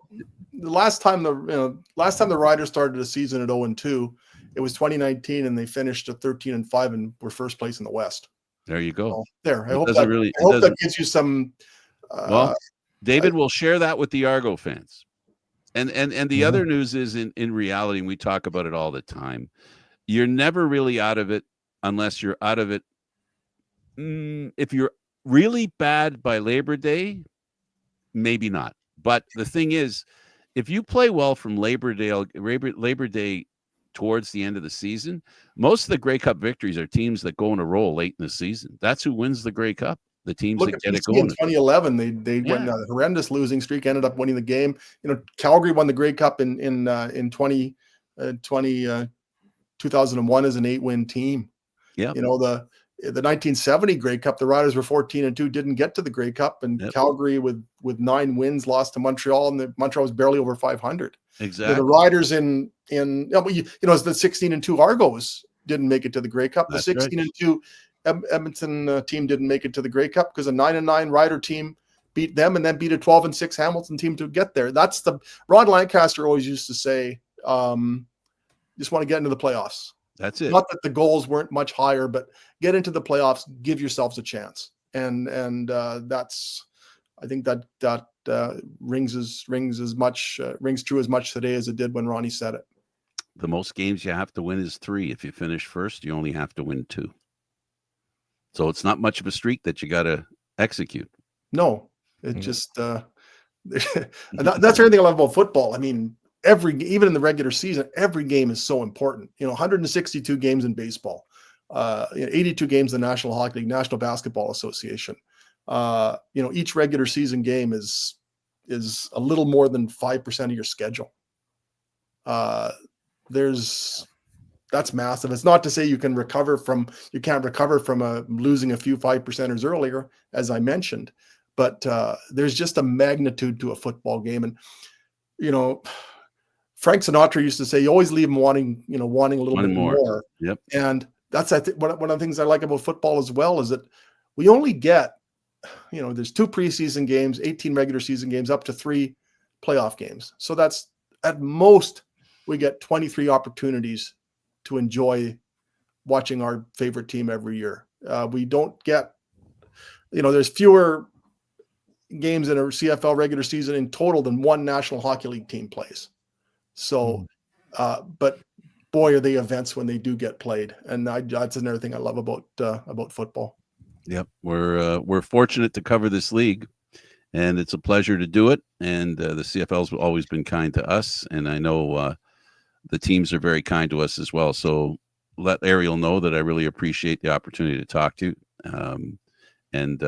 the last time the Riders started the season at 0-2, it was 2019, and they finished at 13-5 and were first place in the West. There you go. So, I hope that gives you some. David will share that with the Argo fans, and the other news is in reality, and we talk about it all the time. You're never really out of it unless you're out of it. If you're really bad by Labor Day, maybe not. But the thing is, if you play well from Labor Day towards the end of the season, most of the Grey Cup victories are teams that go in a roll late in the season. That's who wins the Grey Cup. The teams that get it going. In 2011, they went on a horrendous losing streak, ended up winning the game. Calgary won the Grey Cup in 2001 as an 8-win team. Yeah. The 1970 Grey Cup, the Riders were 14-2, didn't get to the Grey Cup, and Calgary with 9 wins lost to Montreal, and Montreal was barely over 500. Exactly. The Riders the 16-2 Argos didn't make it to the Grey Cup. That's the 16-2 Edmonton team didn't make it to the Grey Cup because a 9-9 Rider team beat them and then beat a 12-6 Hamilton team to get there. That's Ron Lancaster always used to say, just want to get into the playoffs. That's it. Not that the goals weren't much higher, but get into the playoffs, give yourselves a chance. And that's, I think that rings true as much today as it did when Ronnie said it. The most games you have to win is 3. If you finish first, you only have to win 2. So it's not much of a streak that you got to execute. No, it just and that's everything I love about football. I mean, even in the regular season, every game is so important. 162 games in baseball. 82 games in the National Hockey League, National Basketball Association. Each regular season game is a little more than 5% of your schedule. That's massive. It's not to say you can't recover from losing a few 5%ers earlier, as I mentioned, but there's just a magnitude to a football game. And, Frank Sinatra used to say, you always leave them wanting a little bit more. Yep. And that's, I think, one of the things I like about football as well is that we only get, there's 2 preseason games, 18 regular season games, up to 3 playoff games. So that's at most we get 23 opportunities to enjoy watching our favorite team every year. We don't get, there's fewer games in a CFL regular season in total than one National Hockey League team plays. So, but boy, are they events when they do get played. And that's another thing I love about football. Yep. We're fortunate to cover this league, and it's a pleasure to do it. And the CFL's always been kind to us. And I know the teams are very kind to us as well. So let Ariel know that I really appreciate the opportunity to talk to you. And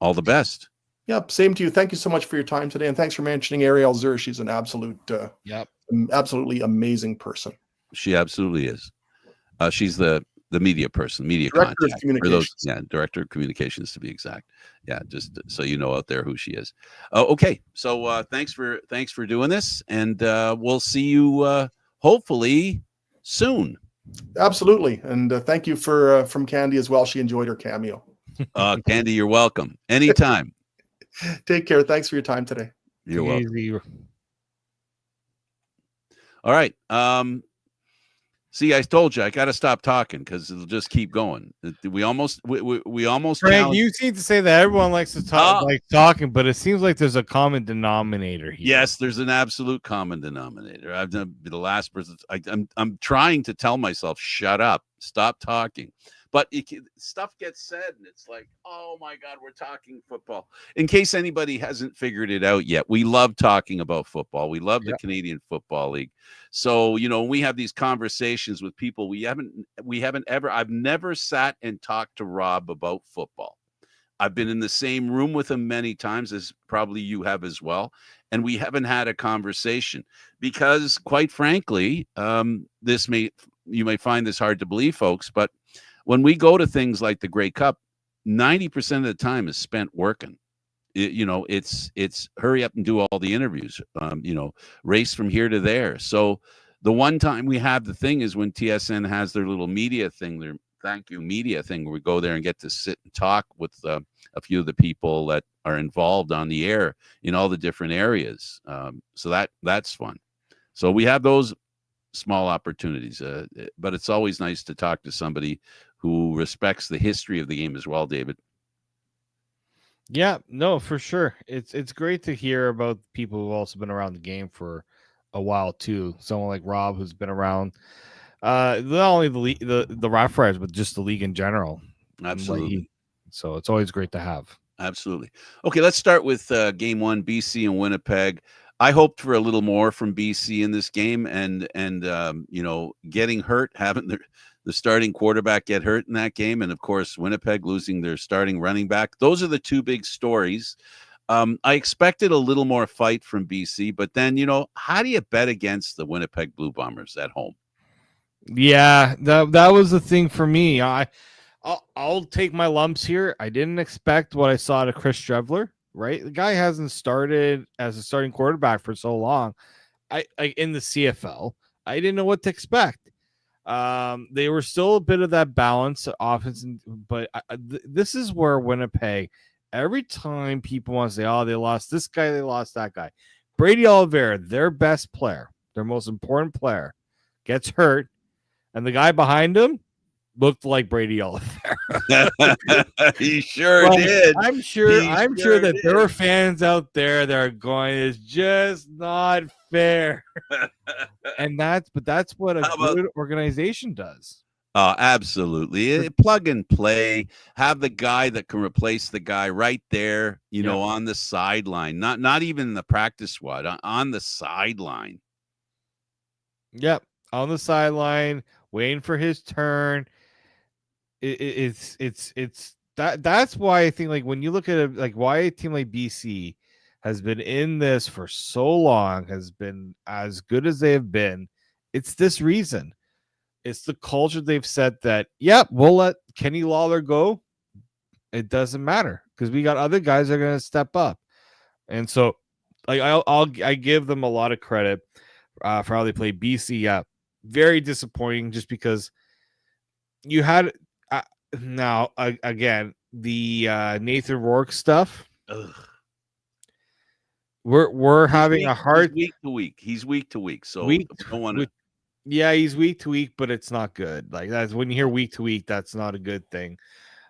all the best. Yep. Same to you. Thank you so much for your time today. And thanks for mentioning Ariel Zur. She's an absolutely amazing person. She absolutely is. She's the media person, media Director contact of Communications. Director of Communications to be exact. Yeah, just so you know out there who she is. Okay, so thanks for doing this, and we'll see you hopefully soon. Absolutely, and thank you from Candy as well. She enjoyed her cameo. Candy, you're welcome anytime. Take care. Thanks for your time today. You're welcome. All right. See, I told you I got to stop talking because it'll just keep going. We almost. Frank, you seem to say that everyone likes to talk, talking, but it seems like there's a common denominator here. Yes, there's an absolute common denominator. I've done the last person. I'm trying to tell myself, shut up, stop talking. But stuff gets said, and it's like, oh, my God, we're talking football. In case anybody hasn't figured it out yet, we love talking about football. We love the Canadian Football League. So, we have these conversations with people I've never sat and talked to Rob about football. I've been in the same room with him many times, as probably you have as well. And we haven't had a conversation because, quite frankly, you may find this hard to believe, folks, but when we go to things like the Grey Cup, 90% of the time is spent working. It's hurry up and do all the interviews, race from here to there. So the one time we have the thing is when TSN has their little media thing, their thank you media thing, where we go there and get to sit and talk with a few of the people that are involved on the air in all the different areas. So that's fun. So we have those small opportunities, but it's always nice to talk to somebody who respects the history of the game as well, David. Yeah, no, for sure. It's great to hear about people who've also been around the game for a while too. Someone like Rob, who's been around not only the Roughriders, but just the league in general. Absolutely. So it's always great to have. Absolutely. Okay, let's start with game 1, BC and Winnipeg. I hoped for a little more from BC in this game, and getting hurt, having the starting quarterback get hurt in that game, and of course Winnipeg losing their starting running back. Those are the two big stories. I expected a little more fight from BC, but then how do you bet against the Winnipeg Blue Bombers at home? Yeah, that was the thing for me. I'll take my lumps here. I didn't expect what I saw to Chris Strevler. Right, the guy hasn't started as a starting quarterback for so long. I in the CFL, I didn't know what to expect. They were still a bit of that balance offense, but this is where Winnipeg. Every time people want to say, "Oh, they lost this guy, they lost that guy," Brady Oliveira, their best player, their most important player, gets hurt, and the guy behind him looked like Brady Oliveira. He sure did. I'm sure that there are fans out there that are going, it's just not fair. And that's what a good organization does. Oh, absolutely. Plug and play. Have the guy that can replace the guy right there, on the sideline. Not even the practice squad, on the sideline. On the sideline, waiting for his turn. it's that's why I think, like, when you look at it, like, why a team like BC has been in this for so long, has been as good as they have been. It's this reason. It's the culture they've set that, yep, we'll let Kenny Lawler go. It doesn't matter because we got other guys that are going to step up. And so, like, I give them a lot of credit for how they played. BC. Yeah, very disappointing just because you had now again the Nathan Rourke stuff. Ugh. We're having a hard week to week. He's week to week. So don't want to. Yeah, he's week to week, but it's not good. Like, that's when you hear week to week, that's not a good thing.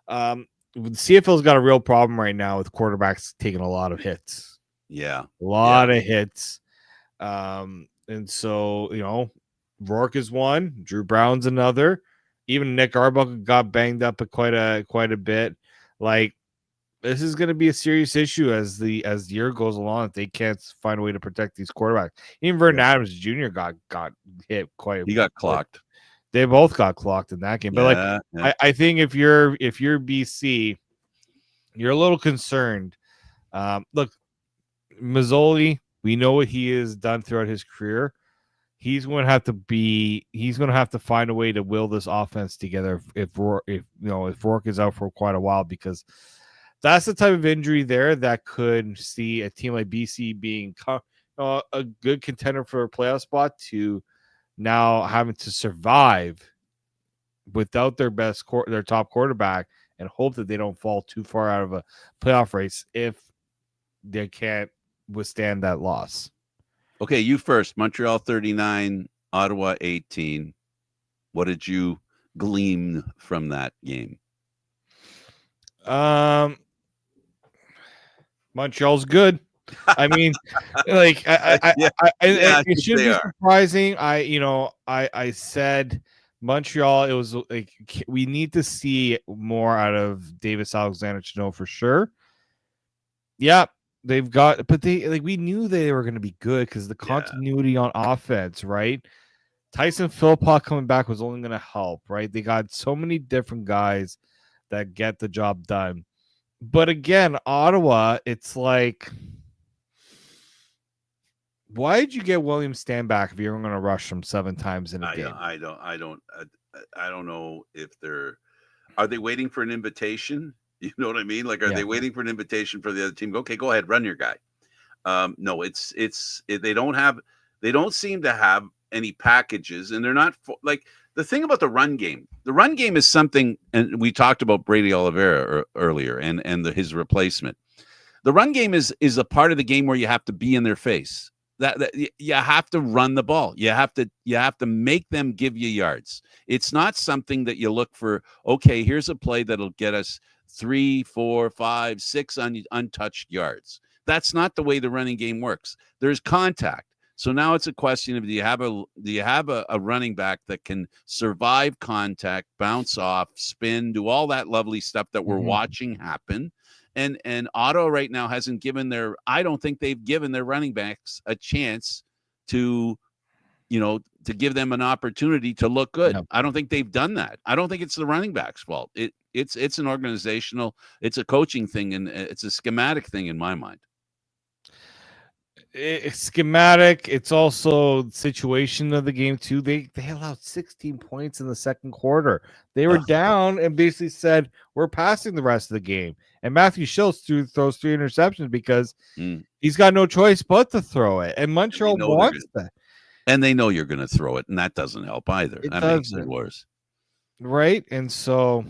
The CFL's got a real problem right now with quarterbacks taking a lot of hits. Yeah, a lot of hits. And so, you know, Rourke is one, Drew Brown's another. Even Nick Arbuckle got banged up quite a bit. Like, this is going to be a serious issue as the year goes along if they can't find a way to protect these quarterbacks. Even Vernon Adams Jr. got hit quite. He got clocked. They both got clocked in that game. But I think if you're BC, you're a little concerned. Look, Mazzoli, we know what he has done throughout his career. He's going to have to find a way to will this offense together if Rourke is out for quite a while, because that's the type of injury there that could see a team like BC being a good contender for a playoff spot to now having to survive without their top quarterback and hope that they don't fall too far out of a playoff race if they can't withstand that loss. Okay, you first. Montreal 39, Ottawa 18. What did you glean from that game? Montreal's good. I mean, like, it should be surprising. I said Montreal. It was like, we need to see more out of Davis Alexander to know for sure. Yeah, they've got, but we knew they were going to be good because the continuity on offense, right? Tyson Philpott coming back was only going to help, right? They got so many different guys that get the job done. But again, Ottawa, it's like, why did you get William Stanback if you're going to rush him 7 times in a game? I don't know if are they waiting for an invitation? You know what I mean? Like, are they waiting for an invitation for the other team? Okay, go ahead, run your guy. No, they don't seem to have any packages, and they're not like. The thing about the run game is something, and we talked about Brady Oliveira earlier and his replacement. The run game is a part of the game where you have to be in their face. That you have to run the ball. You have to make them give you yards. It's not something that you look for. Okay, here's a play that'll get us 3, 4, 5, 6 untouched yards. That's not the way the running game works. There's contact. So now it's a question of do you have a running back that can survive contact, bounce off, spin, do all that lovely stuff that we're watching happen. And Ottawa right now hasn't given I don't think they've given their running backs a chance to give them an opportunity to look good. No. I don't think they've done that. I don't think it's the running back's fault. It's an organizational, it's a coaching thing, and it's a schematic thing in my mind. It's schematic. It's also the situation of the game too. They allowed 16 points in the second quarter. They were down and basically said, we're passing the rest of the game. And Matthew Schultz throws 3 interceptions because he's got no choice but to throw it. And Montreal wants that. And they know you're going to throw it, and that doesn't help either. That makes it worse. Right? And so,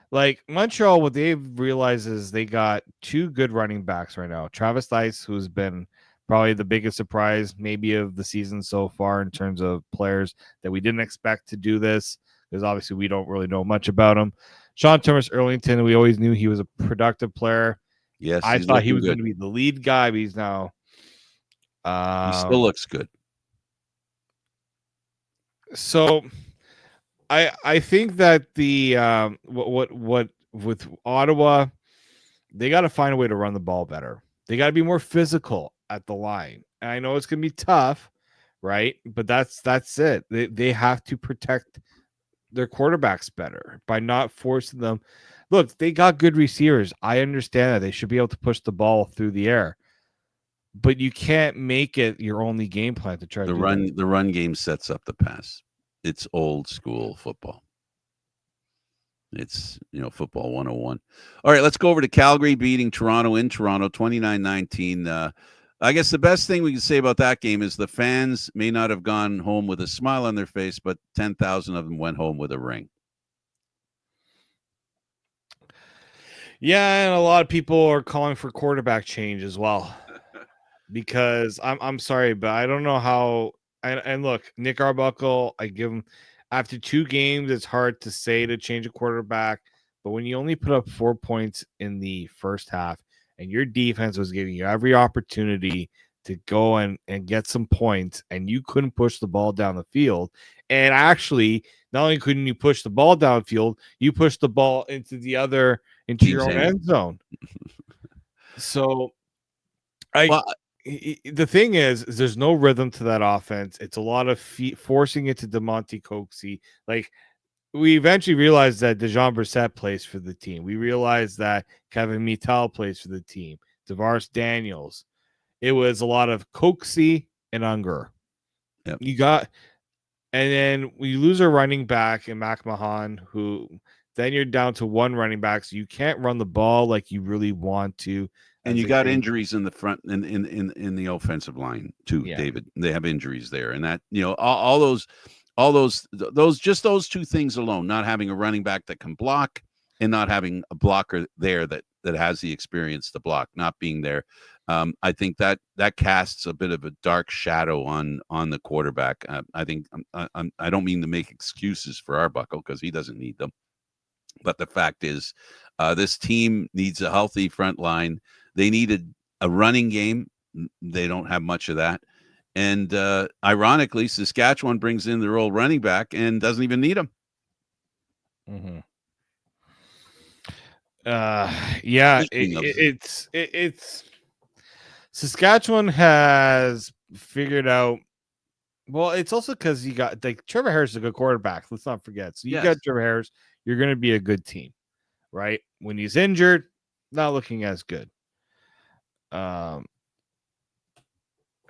like, Montreal, what they've realized is they got 2 good running backs right now. Travis Dice, who's been probably the biggest surprise maybe of the season so far in terms of players that we didn't expect to do this, because obviously we don't really know much about him. Sean Thomas Erlington, we always knew he was a productive player. Yes, I thought he was going to be the lead guy, but he's now he still looks good. So I think that the what with Ottawa, they got to find a way to run the ball better. They got to be more physical at the line. And I know it's going to be tough, right? But that's it. They have to protect their quarterbacks better by not forcing them. Look, they got good receivers. I understand that they should be able to push the ball through the air, but you can't make it your only game plan to try to do that. The run game sets up the pass. It's old school football. It's, football 101. All right, let's go over to Calgary beating Toronto in Toronto 29-19. I guess the best thing we can say about that game is the fans may not have gone home with a smile on their face, but 10,000 of them went home with a ring. Yeah, and a lot of people are calling for quarterback change as well. Because I'm sorry, but I don't know how. And look, Nick Arbuckle, I give him after 2 games. It's hard to say to change a quarterback, but when you only put up 4 points in the first half, and your defense was giving you every opportunity to go and get some points, and you couldn't push the ball down the field, and actually, not only couldn't you push the ball downfield, you pushed the ball into your own end zone. So, the thing is there's no rhythm to that offense. It's a lot of forcing it to DeMonte Coxey. Like, we eventually realized that Dejan Brissett plays for the team. We realized that Kevin Mittal plays for the team. Tavares Daniels. It was a lot of Coxey and Unger. Yep. And then we lose our running back in McMahon, who then you're down to 1 running back, so you can't run the ball like you really want to. And you got injuries in the front in the offensive line too, Yeah. David. They have injuries there, and that all those 2 things alone, not having a running back that can block and not having a blocker there that has the experience to block, not being there. I think that casts a bit of a dark shadow on the quarterback. I think I don't mean to make excuses for Arbuckle because he doesn't need them, but the fact is, this team needs a healthy front line. They needed a running game. They don't have much of that. And ironically, Saskatchewan brings in their old running back and doesn't even need him. Mm-hmm. Yeah, it's Saskatchewan has figured out. Well, it's also because you got Trevor Harris is a good quarterback. Let's not forget. So you got Trevor Harris. You're going to be a good team, right? When he's injured, not looking as good. But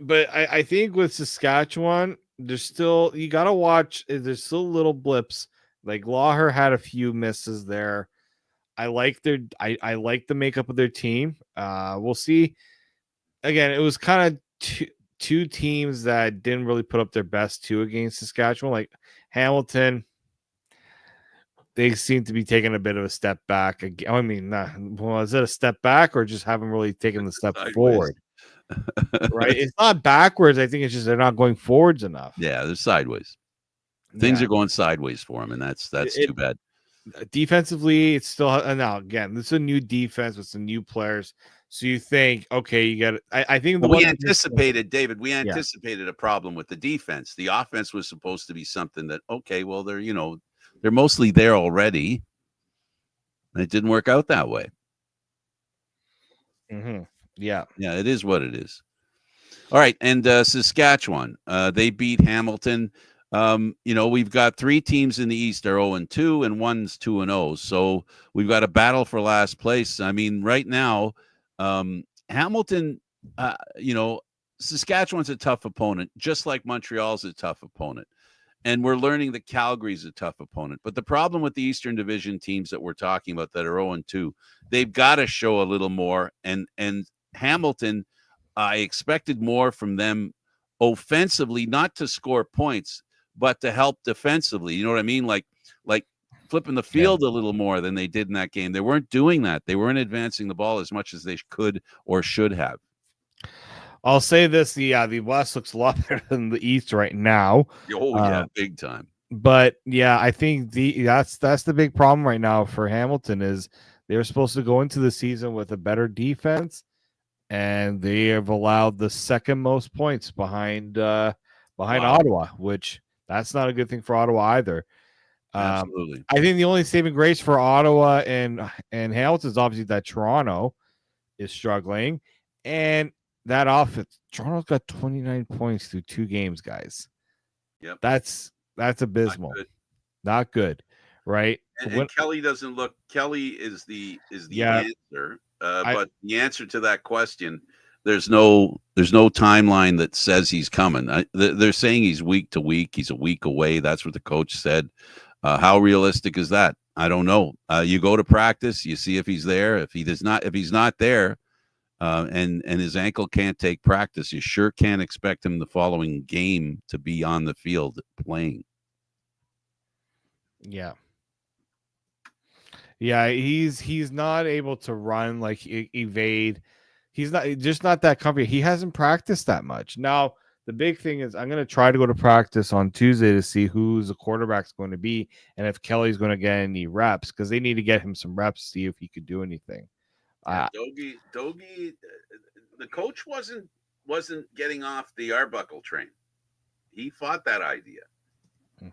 I think with Saskatchewan, there's still, you got to watch. There's still little blips. Like Lawher had a few misses there. I like I like the makeup of their team. We'll see. Again, it was kind of two teams that didn't really put up their best against Saskatchewan. Like Hamilton, they seem to be taking a bit of a step back. I mean, is it a step back or just haven't really taken the step forward? Right? It's not backwards. I think it's just they're not going forwards enough. Yeah, they're sideways. Things are going sideways for them, and that's too bad. Defensively, it's still now again. This is a new defense with some new players. So you think, okay, you got it. I think we anticipated, David. We anticipated a problem with the defense. The offense was supposed to be something that, okay, well, they're mostly there already. And it didn't work out that way. Mm-hmm. Yeah, it is what it is. All right, and Saskatchewan, they beat Hamilton. We've got 3 teams in the East are 0-2 and one's 2-0. So we've got a battle for last place. I mean, right now, Hamilton, Saskatchewan's a tough opponent, just like Montreal's a tough opponent. And we're learning that Calgary's a tough opponent. But the problem with the Eastern Division teams that we're talking about that are 0-2, they've got to show a little more. And Hamilton, I expected more from them offensively, not to score points, but to help defensively. You know what I mean? Like flipping the field a little more than they did in that game. They weren't doing that. They weren't advancing the ball as much as they could or should have. I'll say this: the West looks a lot better than the East right now. Oh yeah, big time. But I think that's the big problem right now for Hamilton is they were supposed to go into the season with a better defense, and they have allowed the second most points behind Ottawa, which that's not a good thing for Ottawa either. Absolutely. I think the only saving grace for Ottawa and Hamilton is obviously that Toronto is struggling, and that offense. Toronto's got 29 points through 2 games, guys. Yep. That's abysmal. Not good, right? And Kelly doesn't look. Kelly is the Yeah, answer, I but the answer to that question, there's no timeline that says he's coming. They're saying he's week to week. He's a week away. That's what the coach said. How realistic is that? I don't know. You go to practice, you see if he's there. If he's not there, and his ankle can't take practice, you sure can't expect him the following game to be on the field playing. yeah. Yeah, he's not able to run, like evade. He's not that comfy. He hasn't practiced that much. Now, the big thing is I'm going to try to go to practice on Tuesday to see who's the quarterback's going to be and if Kelly's going to get any reps, because they need to get him some reps to see if he could do anything. Dogie, the coach wasn't getting off the Arbuckle train. He fought that idea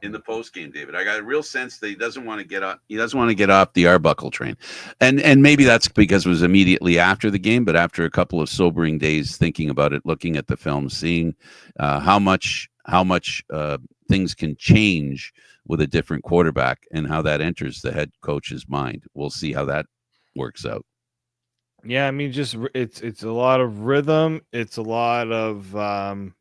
in the post game, David. I got a real sense that he doesn't want to get up. He doesn't want to get off the Arbuckle train, and maybe that's because it was immediately after the game. But after a couple of sobering days thinking about it, looking at the film, seeing how much things can change with a different quarterback and how that enters the head coach's mind, we'll see how that works out. Yeah, I mean, just it's a lot of rhythm. It's a lot of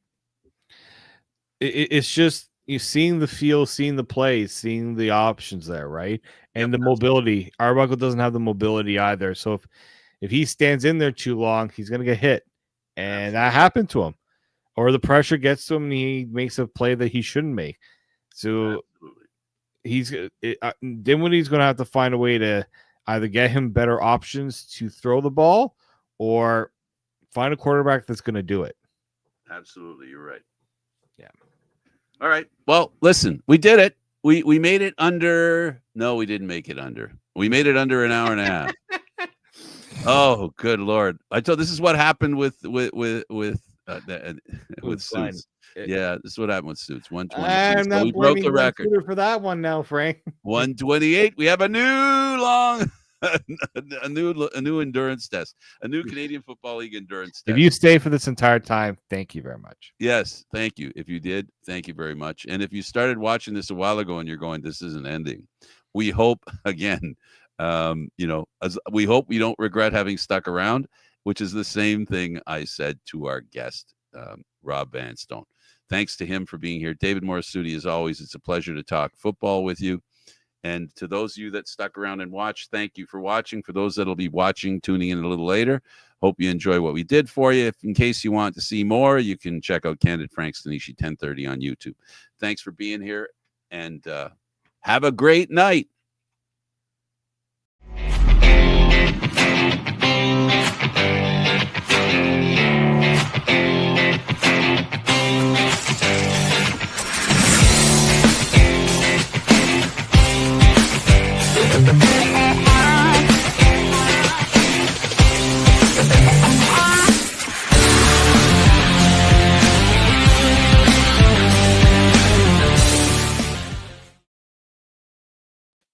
it's just you seeing the field, seeing the plays, seeing the options there, right? And the mobility. Arbuckle doesn't have the mobility either. So if he stands in there too long, he's gonna get hit, and that happened to him. Or the pressure gets to him, and he makes a play that he shouldn't make. So Dinwiddie's gonna have to find a way to either get him better options to throw the ball or find a quarterback that's going to do it. Absolutely. You're right. Yeah. All right. Well, listen, we did it. We made it under. No, we didn't make it under. We made it under an hour and a half. Oh, good Lord. I told this is what happened with Suits. Yeah, this is what happened with Suits. 120. I'm not we broke the record for that one now, Frank. 128. We have a new endurance test, a new Canadian Football League endurance test. If you stay for this entire time, thank you very much. Yes, thank you. If you did, thank you very much. And if you started watching this a while ago and you're going, this isn't ending, we hope again, we hope you don't regret having stuck around, which is the same thing I said to our guest, Rob Vanstone. Thanks to him for being here. David Morassutti, as always, it's a pleasure to talk football with you. And to those of you that stuck around and watched, thank you for watching. For those that'll be watching, tuning in a little later, hope you enjoy what we did for you. If in case you want to see more, you can check out Candid Frank Stanishi 1030 on YouTube. Thanks for being here, and have a great night.